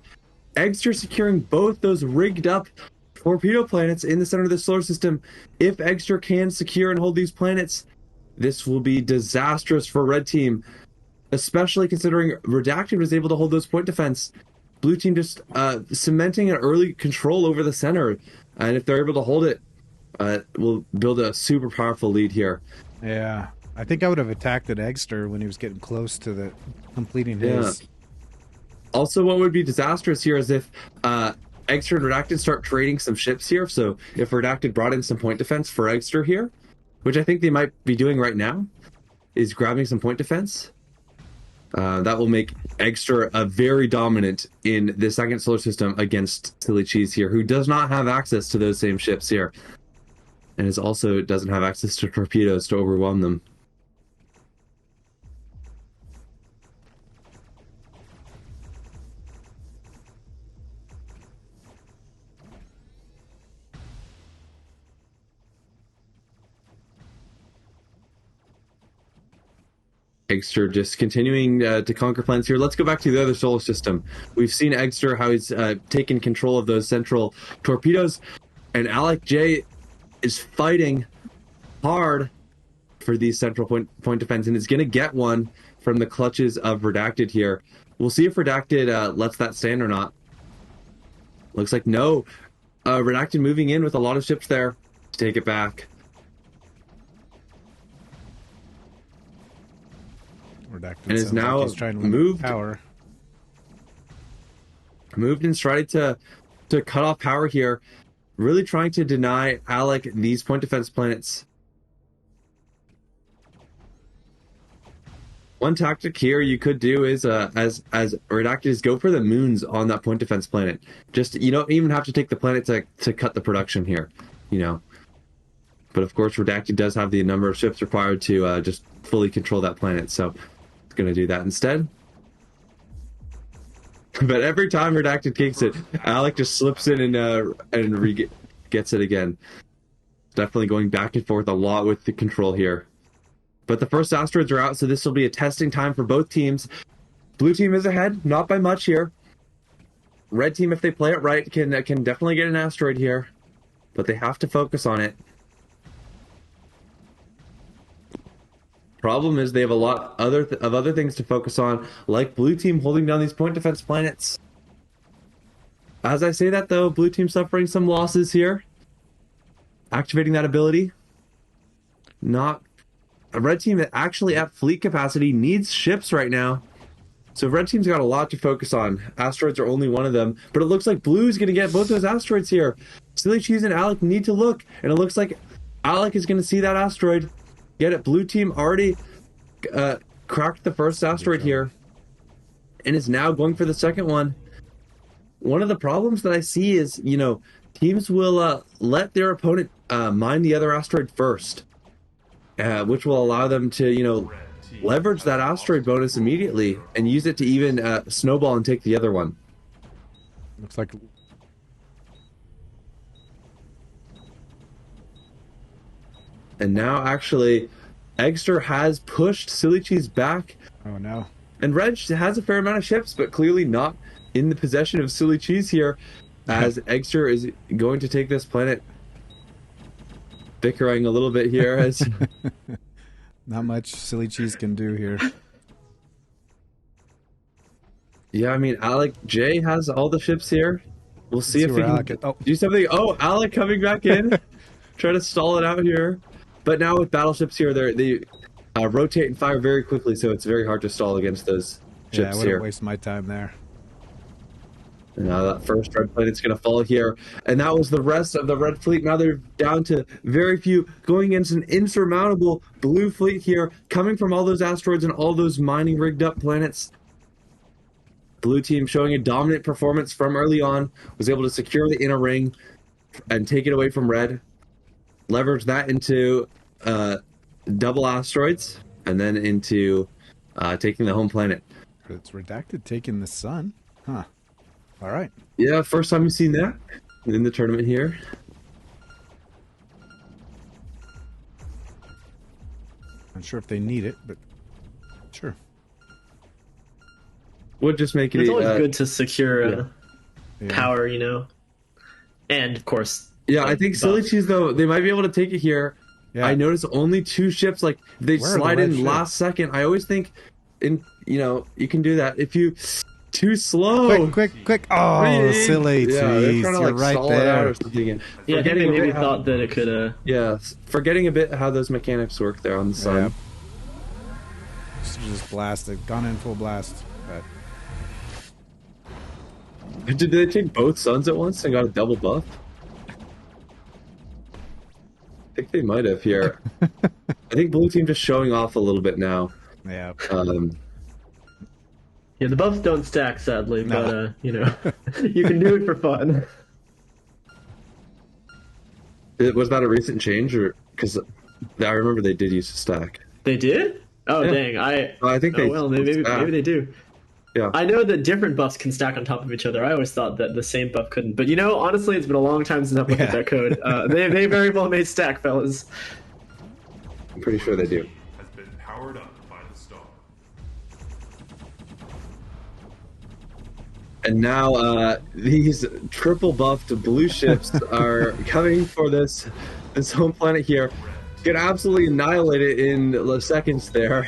Eggster securing both those rigged up torpedo planets in the center of the solar system. If Eggster can secure and hold these planets, this will be disastrous for red team, especially considering Redacted was able to hold those point defense. Blue team just cementing an early control over the center, and if they're able to hold it, will build a super powerful lead here. Yeah, I think I would have attacked at Eggster when he was getting close to the completing his. Also, what would be disastrous here is if Eggster and Redacted start trading some ships here. So if Redacted brought in some point defense for Eggster here, which I think they might be doing right now, is grabbing some point defense. That will make Eggster very dominant in the second solar system against Silly Cheese here, who does not have access to those same ships here, and also doesn't have access to torpedoes to overwhelm them. Eggster just continuing to conquer planets here. Let's go back to the other solar system. We've seen Eggster, how he's taken control of those central torpedoes, and Alec J is fighting hard for these central point defense, and is going to get one from the clutches of Redacted here. We'll see if Redacted lets that stand or not. Looks like no. Redacted moving in with a lot of ships there to take it back. Redacted and is now moved and tried to cut off power here, really trying to deny Alec these point defense planets. One tactic here you could do is as Redacted is go for the moons on that point defense planet. Just you don't even have to take the planet to cut the production here. you know. But of course, Redacted does have the number of ships required to just fully control that planet, so it's going to do that instead. But every time Redacted takes it, Alec just slips in and gets it again. Definitely going back and forth a lot with the control here. But the first asteroids are out, so this will be a testing time for both teams. Blue team is ahead, not by much here. Red team, if they play it right, can definitely get an asteroid here, but they have to focus on it. Problem is they have a lot of other things to focus on, like blue team holding down these point defense planets. As I say that though, blue team suffering some losses here. Activating that ability. Not a red team that actually at fleet capacity needs ships right now. So red team's got a lot to focus on. Asteroids are only one of them, but it looks like blue's going to get both those asteroids here. Silly Cheese and Alec need to look, and it looks like Alec is going to see that asteroid. Get it. Blue team already cracked the first asteroid here and is now going for the second one. One of the problems that I see is, you know, teams will let their opponent mine the other asteroid first, which will allow them to, you know, leverage that asteroid bonus immediately and use it to even snowball and take the other one. Looks like... And now, actually, Eggester has pushed Silly Cheese back. Oh, no. And Reg has a fair amount of ships, but clearly not in the possession of Silly Cheese here, as Eggester is going to take this planet. Bickering a little bit here as... Not much Silly Cheese can do here. Yeah, I mean, Alec J has all the ships here. We'll see if he can do something. Oh, Alec coming back in. Try to stall it out here. But now with battleships here, they rotate and fire very quickly, so it's very hard to stall against those ships I wouldn't here. waste my time there. And now that first red planet's going to fall here. And that was the rest of the red fleet. Now they're down to very few, going against an insurmountable blue fleet here, coming from all those asteroids and all those mining rigged up planets. Blue team showing a dominant performance from early on, was able to secure the inner ring and take it away from red. Leverage that into double asteroids and then into taking the home planet. It's Redacted taking the sun. Huh. All right. Yeah, first time we've seen that in the tournament here. Not sure if they need it, but sure. Would just make it... It's always good to secure Yeah. power, you know? And, of course... Yeah, I think Silly buff. Cheese, though, they might be able to take it here. Yeah. I noticed only 2 ships, like, they Where are the slide red in ships? last second. I always think, you know, you can do that. If you... Too slow! Quick! Oh, Silly Cheese. Yeah, they're trying to, like, You're right stall it out there. or something. And Yeah, I think forgetting they a maybe bit how- thought that it could... Yeah, forgetting a bit how those mechanics work there on the sun. Yeah. Just blasted. Gone in full blast. But Did they take both suns at once and got a double buff? I think they might have here. I think blue team just showing off a little bit now. yeah. Yeah, the buffs don't stack, sadly, No. but, you know, you can do it for fun. Was that a recent change, or because I remember they did use a stack? They did? Oh, Yeah. dang. I think they. Oh, well, maybe they do. Yeah. I know that different buffs can stack on top of each other. I always thought that the same buff couldn't. But, you know, honestly, it's been a long time since I've looked at that code. They very well may stack, fellas. I'm pretty sure they do. Has been powered up by the star. And now these triple buffed blue ships are coming for this home planet here. Can absolutely annihilate it in the seconds there.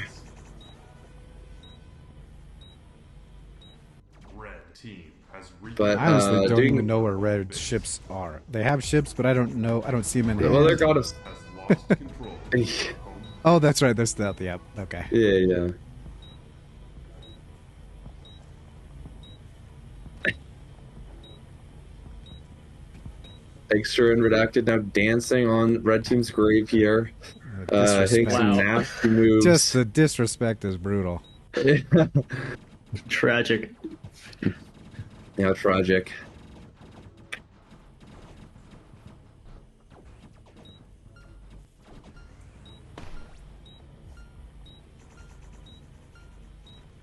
Red team has reached. But I honestly don't doing even know where red ships are. They have ships, but I don't know. I don't see them in well, they're hand. god of. has lost control of their home. Oh, that's right. They're stealth. Yep. Okay. Yeah. Eggester and Redacted now dancing on red team's grave here. Hitting Disrespect. some Wow. nasty moves. Just the disrespect is brutal. Tragic. Yeah, tragic.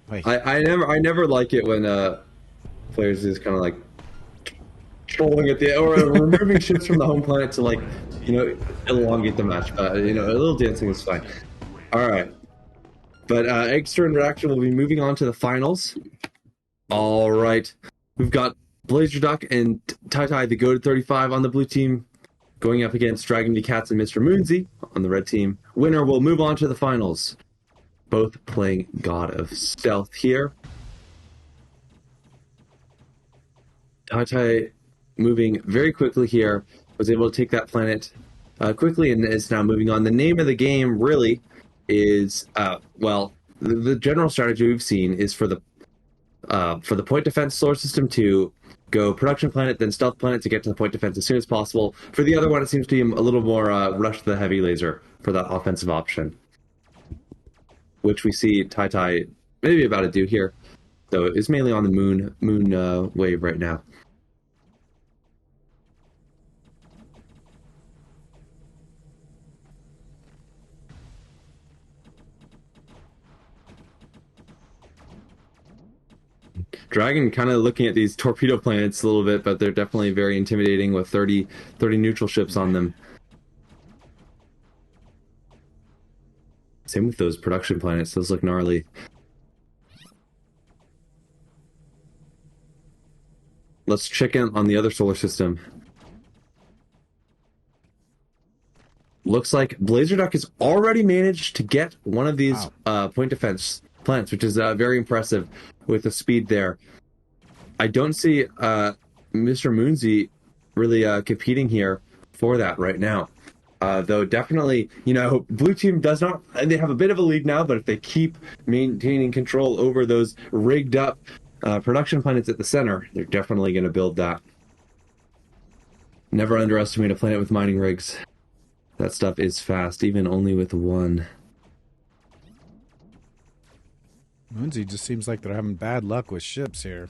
Wait. I never like it when players is kind of like trolling at the or removing ships from the home planet to like elongate the match. But a little dancing is fine. All right, but Eggester and Redacted will be moving on to the finals. All right, we've got Blazer Duck and TYTY, the Goated 35 on the blue team, going up against DragonvsCATS and Mr. Moonzy on the red team. Winner will move on to the finals. Both playing God of Stealth here. TYTY moving very quickly here, was able to take that planet quickly and is now moving on. The name of the game really is, the general strategy we've seen is for the point defense solar system to go production planet, then stealth planet to get to the point defense as soon as possible. For the other one, it seems to be a little more rush to the heavy laser for that offensive option, which we see TYTY maybe about to do here. So it's mainly on the moon wave right now. Dragon kind of looking at these torpedo planets a little bit, but they're definitely very intimidating with 30 neutral ships on them. Same with those production planets. Those look gnarly. Let's check in on the other solar system. Looks like Blazer Duck has already managed to get one of these point defense planets, which is very impressive with the speed there. I don't see Mr. Moonzy really competing here for that right now. Though definitely, blue team does not, they have a bit of a lead now, but if they keep maintaining control over those rigged up production planets at the center, they're definitely going to build that. Never underestimate a planet with mining rigs. That stuff is fast, even only with one. Moonzy just seems like they're having bad luck with ships here.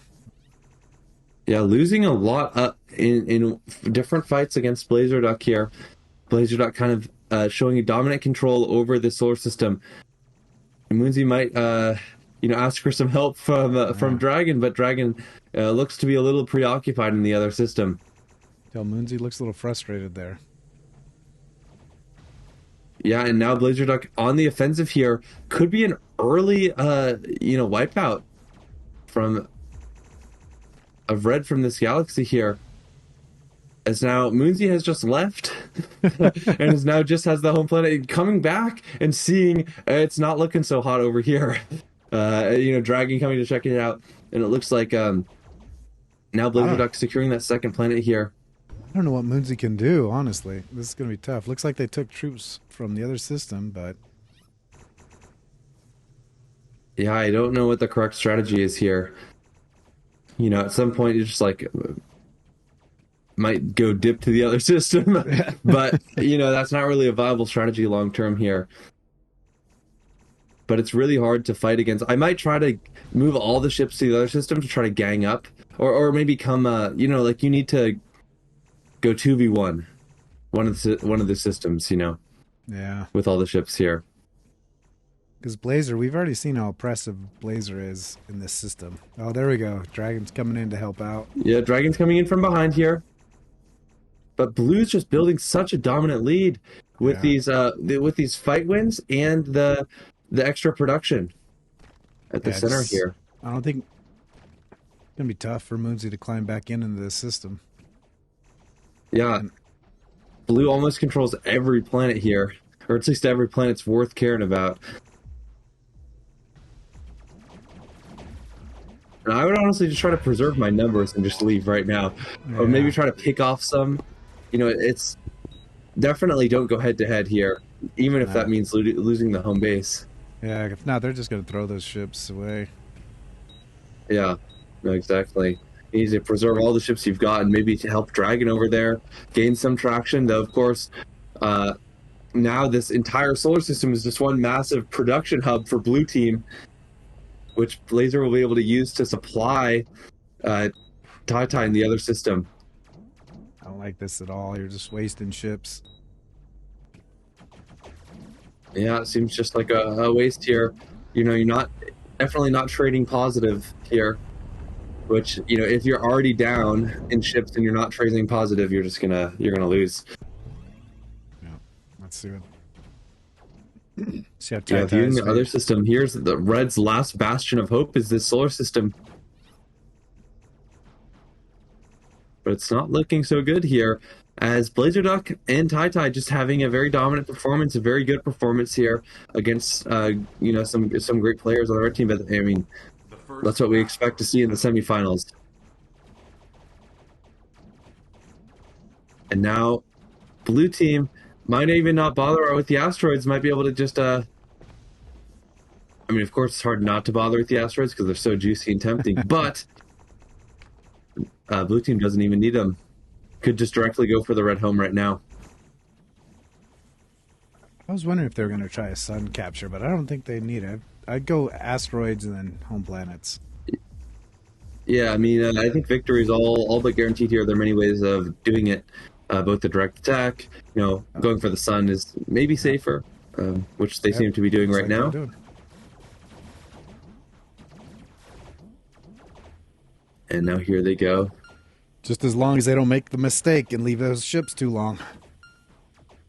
Yeah, losing a lot in different fights against Blazer Duck here. Blazer Duck kind of showing a dominant control over the solar system. And Moonzy might, ask for some help from Dragon, but Dragon looks to be a little preoccupied in the other system. Tell Moonzy looks a little frustrated there. Yeah, and now Blazer Duck on the offensive here could be an early, wipeout of red from this galaxy here. As now Moonzy has just left and is now just has the home planet, coming back and seeing it's not looking so hot over here. Dragon coming to check it out, and it looks like now Blazer Duck securing that second planet here. I don't know what Moonzy can do, honestly. This is going to be tough. Looks like they took troops from the other system, but... Yeah, I don't know what the correct strategy is here. At some point, you're just like... might go dip to the other system. But, that's not really a viable strategy long-term here. But it's really hard to fight against. I might try to move all the ships to the other system to try to gang up. Or maybe come, you need to... go 2v1 one of the systems, Yeah. with all the ships here. Because Blazer, we've already seen how oppressive Blazer is in this system. Oh, there we go. Dragon's coming in to help out. Yeah, Dragon's coming in from behind here. But Blue's just building such a dominant lead with these fight wins and the extra production at the center here. I don't think it's gonna be tough for Moonzy to climb back into this system. Yeah. Blue almost controls every planet here, or at least every planet's worth caring about. And I would honestly just try to preserve my numbers and just leave right now. Yeah. Or maybe try to pick off some. It's definitely don't go head to head here, even if that means losing the home base. Yeah, if not, they're just going to throw those ships away. Yeah, no, exactly. You need to preserve all the ships you've got and maybe to help Dragon over there gain some traction. Though, of course, now this entire solar system is just one massive production hub for Blue Team, which Blazer will be able to use to supply TYTY in the other system. I don't like this at all. You're just wasting ships. Yeah, it seems just like a waste here. You're not definitely not trading positive here. Which, you know, if you're already down in ships and you're not trading positive, you're gonna lose. Yeah. Let's see what. See how Yeah, TYTY viewing is the other system, here's the Red's last bastion of hope is this solar system. But it's not looking so good here, as BlazerDuck and TYTY just having a very dominant performance, a very good performance here against, you know, some great players on the red team. But I mean, that's what we expect to see in the semifinals. And now, blue team might even not bother with the asteroids. Might be able to just, I mean, of course, it's hard not to bother with the asteroids because they're so juicy and tempting. But blue team doesn't even need them. Could just directly go for the red home right now. I was wondering if they were going to try a sun capture, but I don't think they need it. I'd go asteroids and then home planets. Yeah, I mean, I think victory is all but guaranteed here. There are many ways of doing it. Both the direct attack, you know, going for the sun is maybe safer, which they seem to be doing right now. And now here they go. Just as long as they don't make the mistake and leave those ships too long.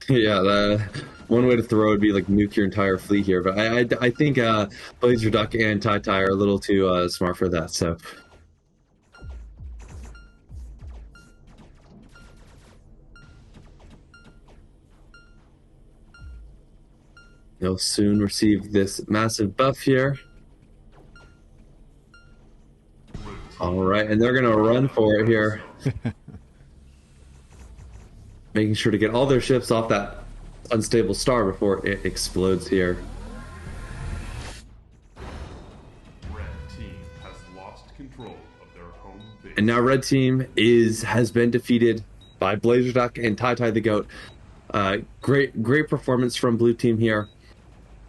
Yeah, one way to throw would be like nuke your entire fleet here, but I think BlazerDuck and TYTY are a little too smart for that. So they'll soon receive this massive buff here. All right, and they're gonna run for it here. Making sure to get all their ships off that unstable star before it explodes here. Red team has lost control of their home base. And now red team has been defeated by BlazerDuck and TYTY the Goat. Great performance from blue team here.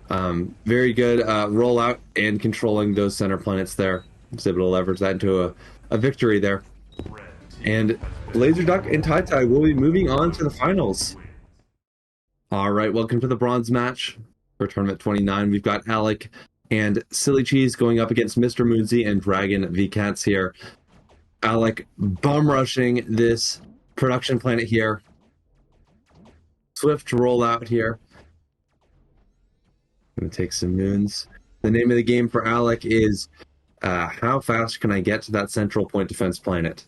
Very good rollout and controlling those center planets there. Was able to leverage that into a victory there. And BlazerDuck and TYTY will be moving on to the finals. All right, welcome to the bronze match for Tournament 29. We've got Alec and Silly Cheese going up against Mr. Moonzy and DragonvsCATS here. Alec bum rushing this production planet here. Swift rollout here. Gonna take some moons. The name of the game for Alec is how fast can I get to that central point defense planet?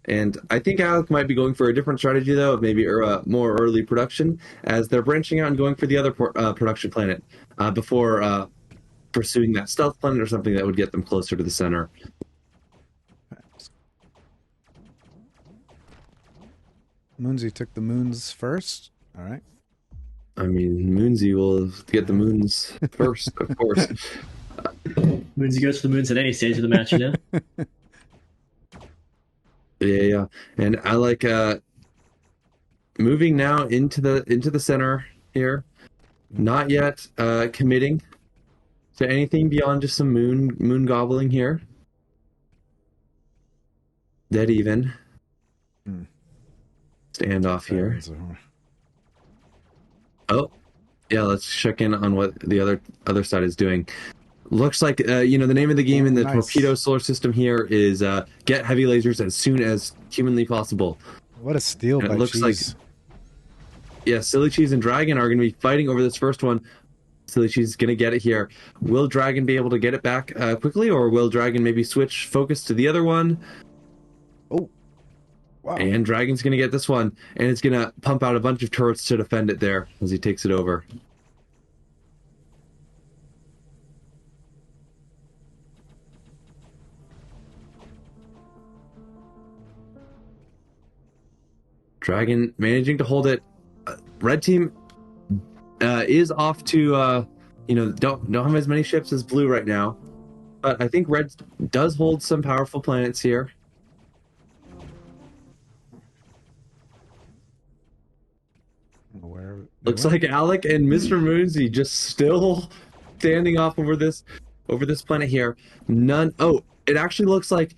And I think Alec might be going for a different strategy, though, of maybe more early production, as they're branching out and going for the other production planet before pursuing that stealth planet or something that would get them closer to the center. Moonzy took the moons first. All right. I mean, Moonzy will get the moons first, of course. Moonzy goes for the moons at any stage of the match, you know? Yeah. And Alec moving now into the center here. Not yet committing to anything beyond just some moon gobbling here. Dead even. Standoff here. Oh, yeah. Let's check in on what the other side is doing. Looks like you know, the name of the game in the torpedo solar system here is get heavy lasers as soon as humanly possible. What a steal by it looks Cheese. like, yeah, Silly Cheese and Dragon are going to be fighting over this first one. Silly Cheese is going to get it here. Will Dragon be able to get it back quickly, or will Dragon maybe switch focus to the other one? Oh, wow. And Dragon's going to get this one, and it's going to pump out a bunch of turrets to defend it there as he takes it over. Dragon managing to hold it. Red team is off to you know, don't have as many ships as blue right now, but I think red does hold some powerful planets here. Looks like Alec and Mr. Moonzy just still standing off over this planet here. Oh, it actually looks like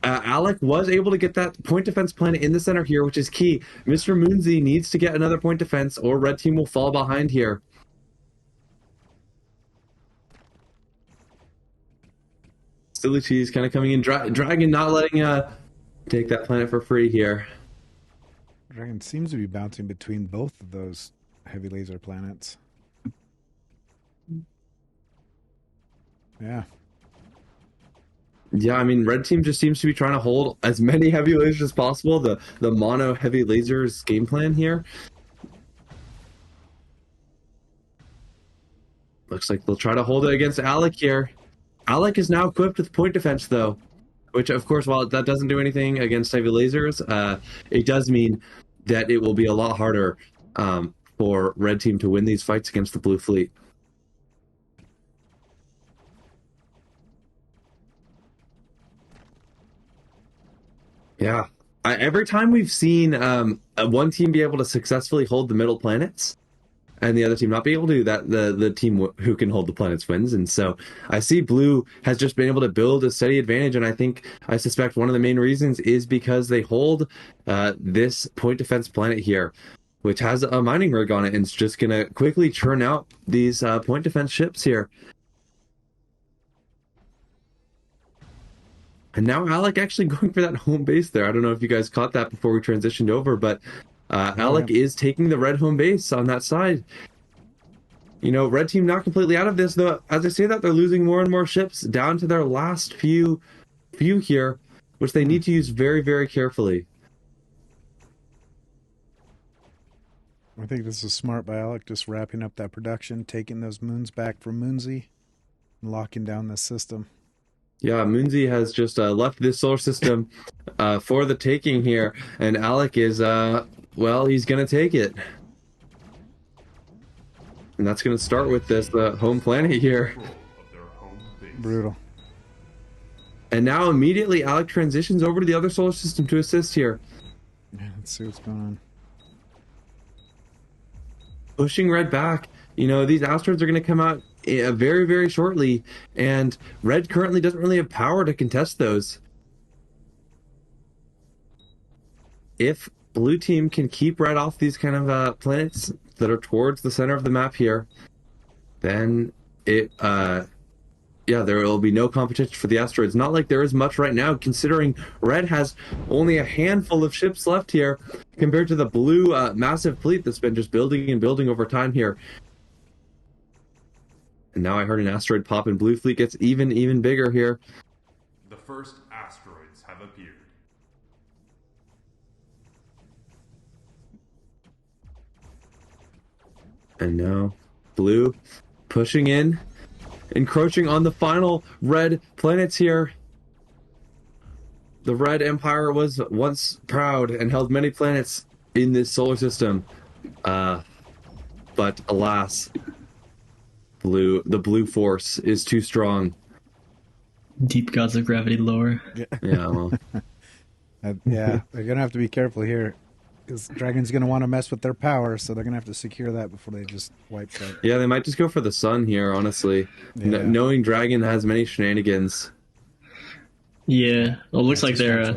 Alec was able to get that point defense planet in the center here, which is key. Mr. Moonzy needs to get another point defense, or red team will fall behind here. Silly Cheese kind of coming in. Dragon not letting take that planet for free here. Dragon seems to be bouncing between both of those heavy laser planets. Yeah. Yeah, I mean, red team just seems to be trying to hold as many heavy lasers as possible. The mono heavy lasers game plan here. Looks like they'll try to hold it against Alec here. Alec is now equipped with point defense, though, which, of course, while that doesn't do anything against heavy lasers, it does mean that it will be a lot harder for red team to win these fights against the blue fleet. Yeah. Every time we've seen one team be able to successfully hold the middle planets and the other team not be able to do that, the team who can hold the planets wins. And so I see blue has just been able to build a steady advantage, and I suspect one of the main reasons is because they hold this point defense planet here, which has a mining rig on it, and it's just going to quickly churn out these point defense ships here. And now Alec actually going for that home base there. I don't know if you guys caught that before we transitioned over, but Alec is taking the red home base on that side. You know, red team not completely out of this, though. As I say that, they're losing more and more ships down to their last few here, which they need to use very, very carefully. I think this is smart by Alec, just wrapping up that production, taking those moons back from Moonzy, and locking down the system. Yeah, Moonzy has just left this solar system for the taking here, and Alec is, well, he's going to take it. And that's going to start with this home planet here. Brutal. And now immediately Alec transitions over to the other solar system to assist here. Yeah, let's see what's going on. Pushing red back. You know, these asteroids are going to come out very, very shortly, and red currently doesn't really have power to contest those. If blue team can keep red off these kind of planets that are towards the center of the map here, then it yeah, there will be no competition for the asteroids. Not like there is much right now, considering red has only a handful of ships left here compared to the blue massive fleet that's been just building and building over time here. And now I heard an asteroid pop, and blue fleet gets even bigger here. The first asteroids have appeared. And now blue pushing in, encroaching on the final red planets here. The Red Empire was once proud and held many planets in this solar system. But alas, the blue force is too strong. Deep gods of gravity lore. Yeah, well. Yeah, they're going to have to be careful here, because Dragon's going to want to mess with their power, so they're going to have to secure that before they just wipe that. Yeah, they might just go for the sun here, honestly. Yeah. Knowing Dragon has many shenanigans. Yeah, well, it looks like they're...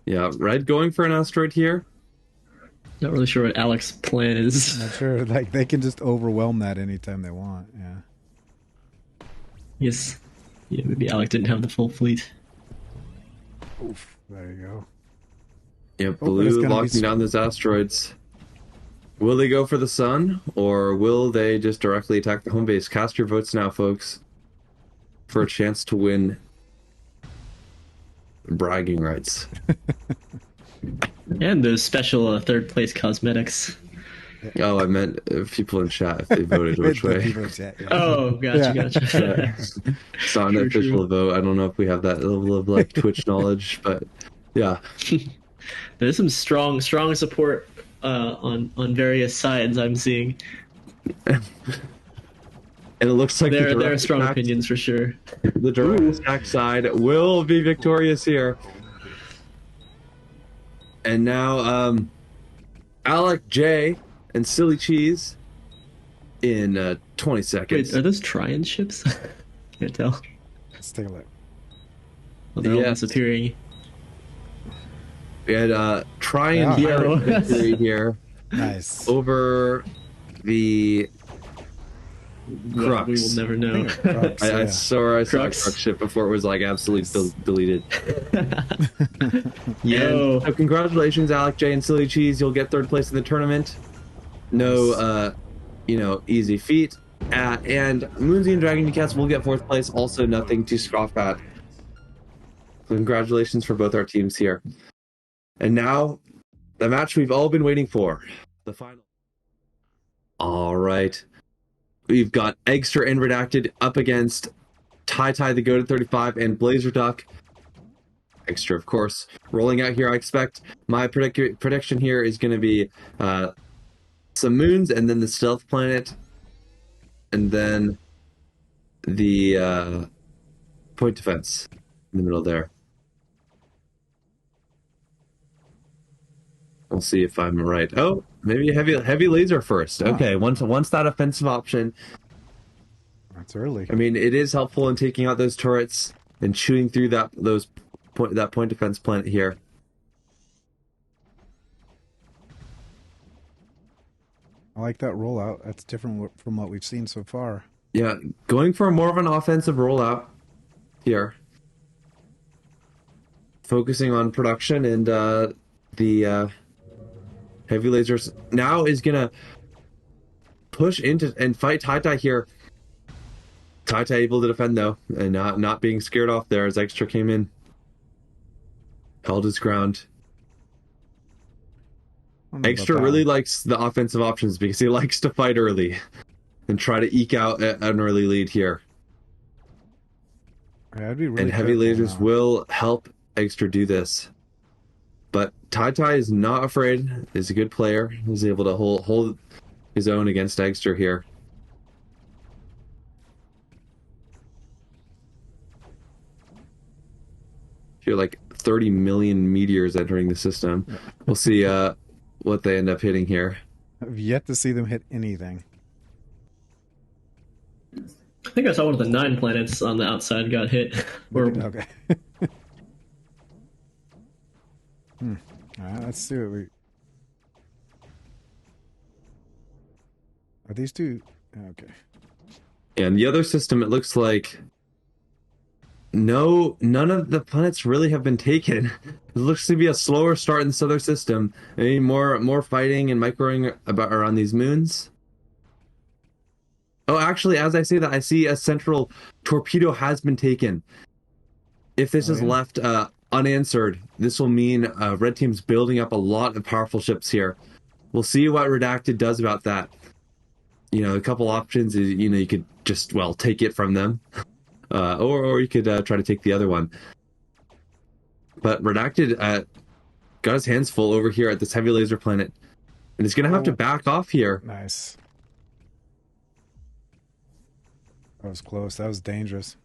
Yeah, red going for an asteroid here. Not really sure what Alec's plan is. Not sure. Like, they can just overwhelm that anytime they want. Yeah. Yes. Yeah, maybe Alec didn't have the full fleet. Oof. There you go. Yeah, blue locking down those asteroids. Will they go for the sun, or will they just directly attack the home base? Cast your votes now, folks, for a chance to win bragging rights. And those special third place cosmetics. Oh, I meant people in chat if they voted which way. Oh, gotcha. It's not an official vote. I don't know if we have that level of like Twitch knowledge, but yeah. There's some strong support on various sides I'm seeing. And it looks like there are strong opinions for sure. The DragonvsCATS side will be victorious here. And now Alec, Jay, and Silly Cheese in 20 seconds. Wait, are those Trion ships? Can't tell. Let's take a look. Well, they're all disappearing. We had Trion victory here. Nice. Over the well, we will never know. Crux, I yeah. saw Crux. Crux ship before it was like absolutely deleted. Yo. So congratulations, Alec, J, and Silly Cheese. You'll get third place in the tournament. No, easy feat. And Moonzy and DragonvsCATS will get fourth place. Also, nothing to scoff at. Congratulations for both our teams here. And now, the match we've all been waiting for. The final. All right. We've got Eggester and Redacted up against TYTY, the Goated 35, and Blazer Duck. Eggester, of course, rolling out here. I expect my prediction here is going to be some moons, and then the stealth planet, and then the point defense in the middle there. We'll see if I'm right. Oh, maybe heavy laser first. Okay, once that offensive option. That's early. I mean, it is helpful in taking out those turrets and chewing through that point defense planet here. I like that rollout. That's different from what we've seen so far. Yeah, going for more of an offensive rollout here. Focusing on production, and the heavy lasers now is gonna push into and fight TYTY here. TYTY able to defend though, and not being scared off there as Eggester came in, held his ground. Eggester really likes the offensive options because he likes to fight early and try to eke out an early lead here. Yeah, I'd be really and heavy lasers will help Eggester do this. But TYTY is not afraid. Is a good player. He's able to hold his own against Eggester here. Feel like 30 million meteors entering the system. We'll see what they end up hitting here. I've yet to see them hit anything. I think I saw one of the 9 planets on the outside got hit. Okay. All right, let's see what we... Are these two... Okay. And the other system, it looks like none of the planets really have been taken. It looks to be a slower start in this other system. Maybe more fighting and microing around these moons. Oh, actually, as I say that, I see a central torpedo has been taken. If this is left unanswered, this will mean Red Team's building up a lot of powerful ships here. We'll see what Redacted does about that. You know, a couple options is, you could just, take it from them. Or you could try to take the other one. But Redacted got his hands full over here at this heavy laser planet. And he's going to have to back off here. Nice. That was close. That was dangerous.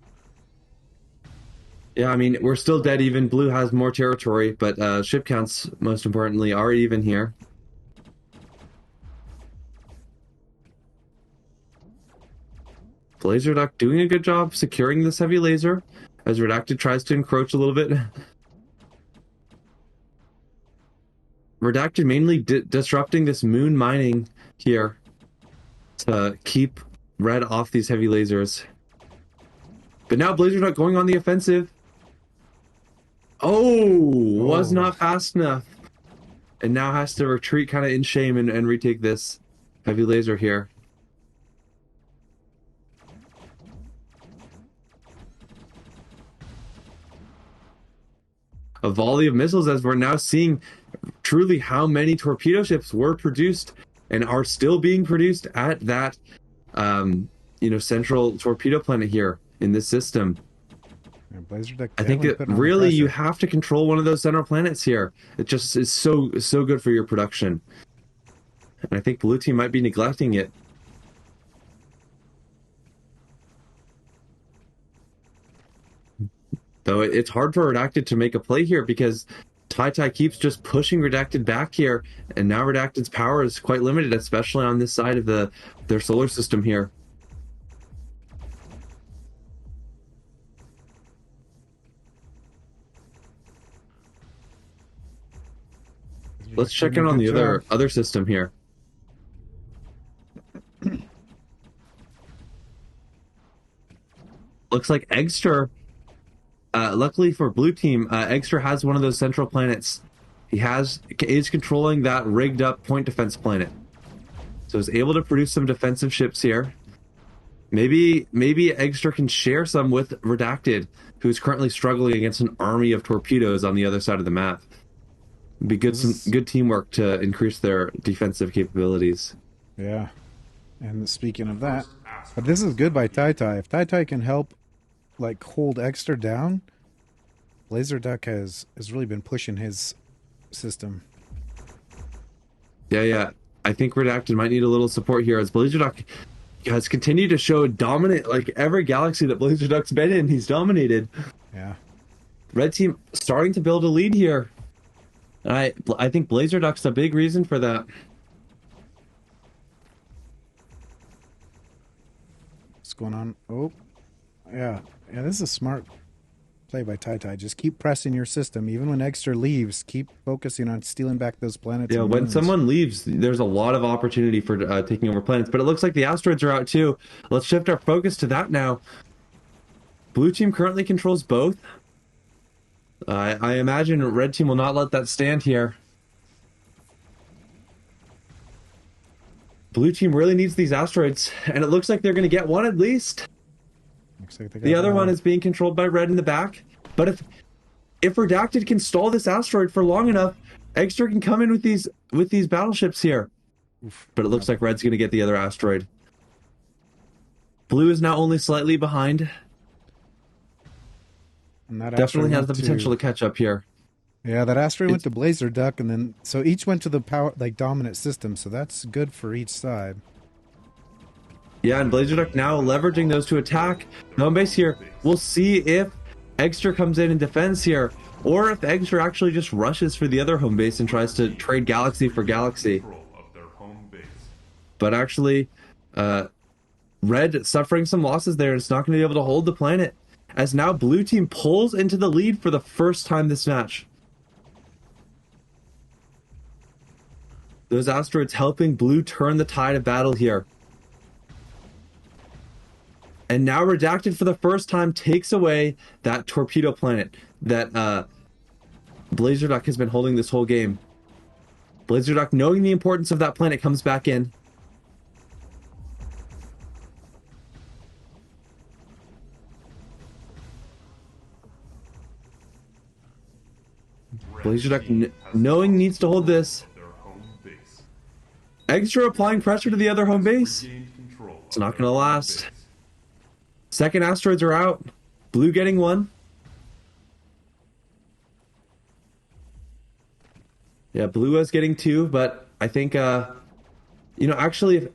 Yeah, I mean, we're still dead even. Blue has more territory, but ship counts, most importantly, are even here. Blazer Duck doing a good job securing this heavy laser as Redacted tries to encroach a little bit. Redacted mainly disrupting this moon mining here to keep Red off these heavy lasers. But now Blazer Duck going on the offensive. Was not fast enough. And now has to retreat kind of in shame and retake this heavy laser here. A volley of missiles as we're now seeing truly how many torpedo ships were produced and are still being produced at that central torpedo planet here in this system. I think that really you have to control one of those central planets here. It just is so good for your production. And I think Blue Team might be neglecting it. Though it's hard for Redacted to make a play here because TYTY keeps just pushing Redacted back here, and now Redacted's power is quite limited, especially on this side of their solar system here. Let's check in on the other system here. looks like Eggster, luckily for blue team, Eggster has one of those central planets. He is controlling that rigged up point defense planet. So is able to produce some defensive ships here. Maybe Eggster can share some with Redacted, who's currently struggling against an army of torpedoes on the other side of the map. It'd be some good teamwork to increase their defensive capabilities. Yeah. And speaking of that, but this is good by TYTY. If TYTY can help, like, hold Eggster down, Blazerduck has really been pushing his system. Yeah. I think Redacted might need a little support here as Blazerduck has continued to show dominant, like every galaxy that Blazerduck's been in, he's dominated. Yeah. Red team starting to build a lead here. I think Blazerduck's a big reason for that. What's going on? Oh, yeah. Yeah, this is a smart play by TYTY. Just keep pressing your system. Even when Eggster leaves, keep focusing on stealing back those planets. Yeah, when someone leaves, there's a lot of opportunity for taking over planets. But it looks like the asteroids are out too. Let's shift our focus to that now. Blue team currently controls both. I imagine red team will not let that stand here. Blue team really needs these asteroids, and it looks like they're going to get one at least. Looks like The other one is being controlled by red in the back. But if Redacted can stall this asteroid for long enough, Eggster can come in with these battleships here. But it looks like red's going to get the other asteroid. Blue is now only slightly behind. And that Definitely has the potential to catch up here. Yeah, that asteroid went to Blazerduck, and then so each went to the dominant system. So that's good for each side. Yeah, and Blazerduck now leveraging those to attack. No base here. We'll see if Eggster comes in and defends here, or if Eggster actually just rushes for the other home base and tries to trade galaxy for galaxy. But actually, red suffering some losses there, and it's not going to be able to hold the planet. As now blue team pulls into the lead for the first time this match. Those asteroids helping blue turn the tide of battle here. And now Redacted for the first time takes away that torpedo planet that Blazerduck has been holding this whole game. Blazerduck, knowing the importance of that planet, comes back in. Blazerduck knowing needs to hold this. Eggster applying pressure to the other home base. It's not going to last. Second asteroids are out. Blue getting one. Yeah, blue is getting two, but I think, actually,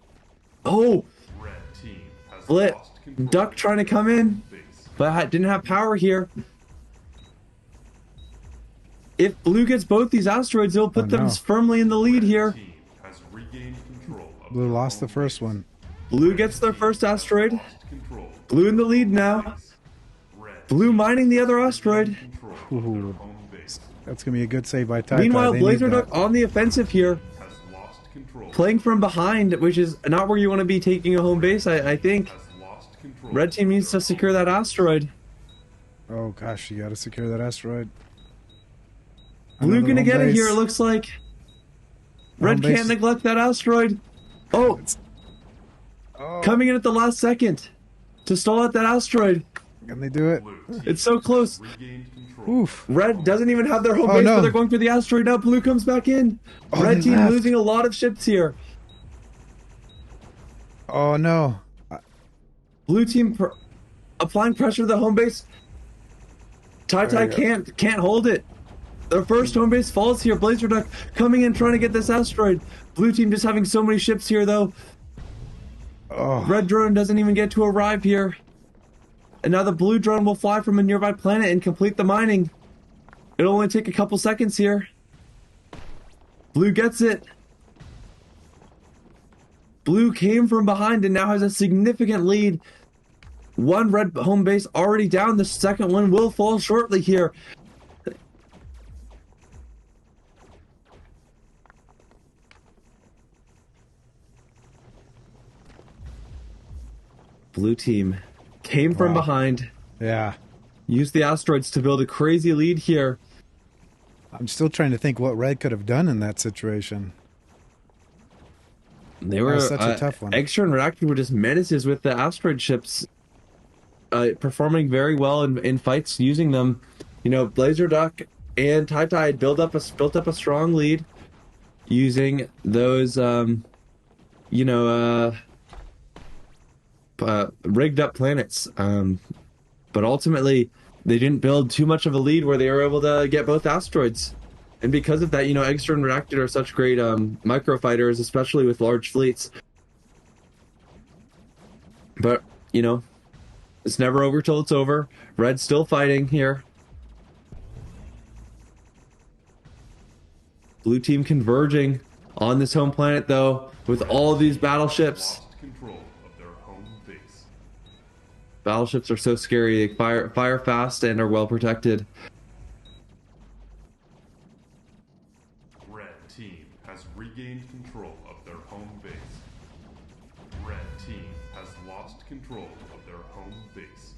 Duck trying to come in, but didn't have power here. If blue gets both these asteroids, it'll put them firmly in the lead here. Blue lost the first one. Blue gets their first asteroid. Blue in the lead now. Blue mining the other asteroid. Ooh, that's going to be a good save by TYTY. Meanwhile, Blazerduck on the offensive here. Playing from behind, which is not where you want to be taking a home base, I think. Red team needs to secure that asteroid. Oh gosh, you got to secure that asteroid. Blue gonna get it here, it looks like. Red can't neglect that asteroid. Oh! Coming in at the last second to stall out that asteroid. Can they do it? It's so close. Oof. Red doesn't even have their home base, but they're going for the asteroid now. Blue comes back in. Red team losing a lot of ships here. Oh no. Blue team applying pressure to the home base. TYTY can't hold it. Their first home base falls here. Blazerduck coming in trying to get this asteroid. Blue team just having so many ships here though. Red drone doesn't even get to arrive here. And now the blue drone will fly from a nearby planet and complete the mining. It'll only take a couple seconds here. Blue gets it. Blue came from behind and now has a significant lead. One red home base already down. The second one will fall shortly here. Blue team came from behind, Yeah. used the asteroids to build a crazy lead here. I'm still trying to think what Red could have done in that situation. They were Such a tough one. Eggester and Redacted were just menaces with the asteroid ships, performing very well in fights using them. You know, Blazerduck and TYTY built up a strong lead using those rigged up planets. But ultimately they didn't build too much of a lead where they were able to get both asteroids. And because of that, you know, Eggester and Redacted are such great microfighters, especially with large fleets. But, you know, it's never over till it's over. Red's still fighting here. Blue team converging on this home planet, though, with all of these battleships. Lost control of their home base. Battleships are so scary. They fire fast and are well protected. Red team has regained control of their home base. Red team has lost control of their home base.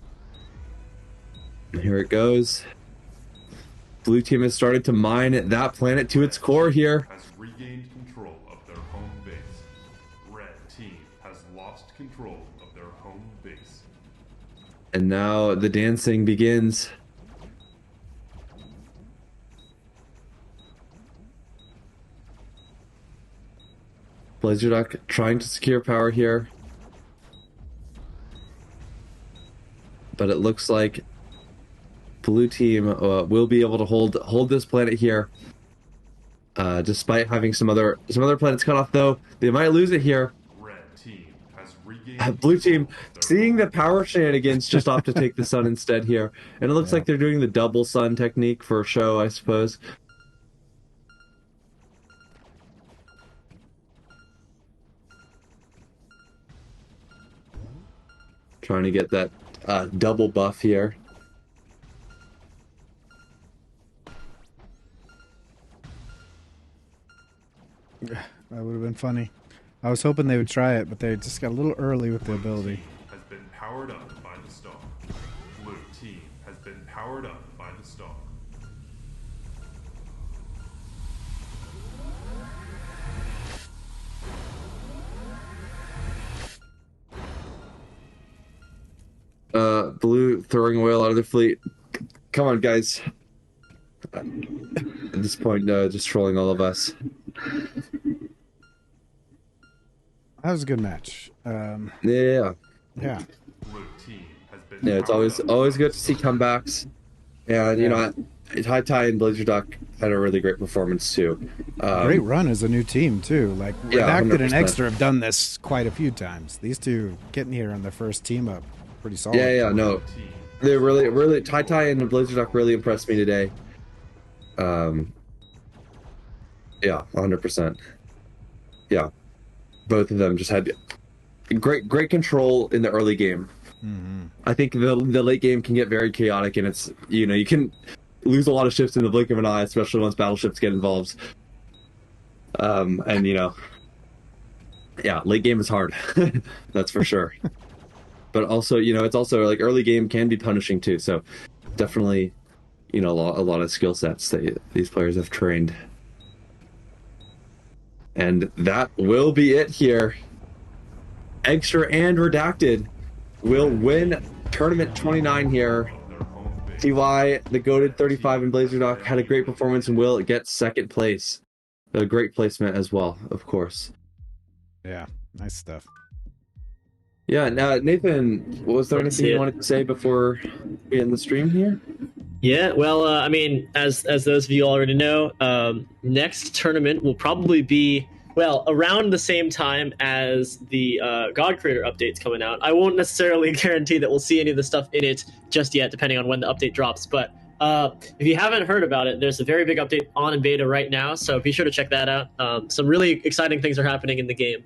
And here it goes. Blue team has started to mine that planet to its core here. Has regained control of their home base. Red team has lost control of their home base. And now the dancing begins. Blazerduck trying to secure power here. But it looks like Blue team will be able to hold this planet here. Despite having some other planets cut off, though, they might lose it here. Red team has regained Blue team control of their seeing the power shenanigans just opt to take the sun instead here, and it looks like they're doing the double sun technique for show, I suppose. Trying to get that double buff here. That would have been funny. I was hoping they would try it, but they just got a little early with the ability. has been powered up by the star. Blue team has been powered up by the star. Blue throwing away a lot of their fleet. Come on, guys. At this point, just trolling all of us. That was a good match. Yeah. Yeah. Blue team has been Yeah, it's always good to see comebacks. And, you know, TYTY and Blazerduck had a really great performance, too. Great run as a new team, too. Like, Yeah, Redacted and 100%. Eggester have done this quite a few times. These two getting here on their first team up. Pretty solid. Yeah, no. team. They really, TYTY and Blazerduck really impressed me today. Yeah, 100%. Yeah. Both of them just had great control in the early game. Mm-hmm. I think the late game can get very chaotic, and it's, you know, you can lose a lot of ships in the blink of an eye, especially once battleships get involved. And, you know, yeah, late game is hard. That's for sure. But also, you know, it's also like early game can be punishing too. So definitely, you know, a lot of skill sets that these players have trained. And that will be it here. Eggster and Redacted will win Tournament 29 here. TY, the goated 35 and Blazerduck had a great performance and will get second place. A great placement as well, of course. Yeah, nice stuff. Yeah, now Nathan, was there anything you wanted to say before we end the stream here? Yeah, well, I mean, as those of you already know, next tournament will probably be, well, around the same time as the God Creator update's coming out. I won't necessarily guarantee that we'll see any of the stuff in it just yet, depending on when the update drops. But if you haven't heard about it, there's a very big update on in beta right now, so be sure to check that out. Some really exciting things are happening in the game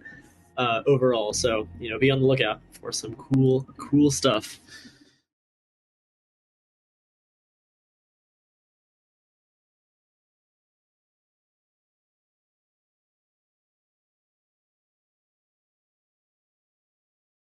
overall, so, you know, be on the lookout for some cool stuff.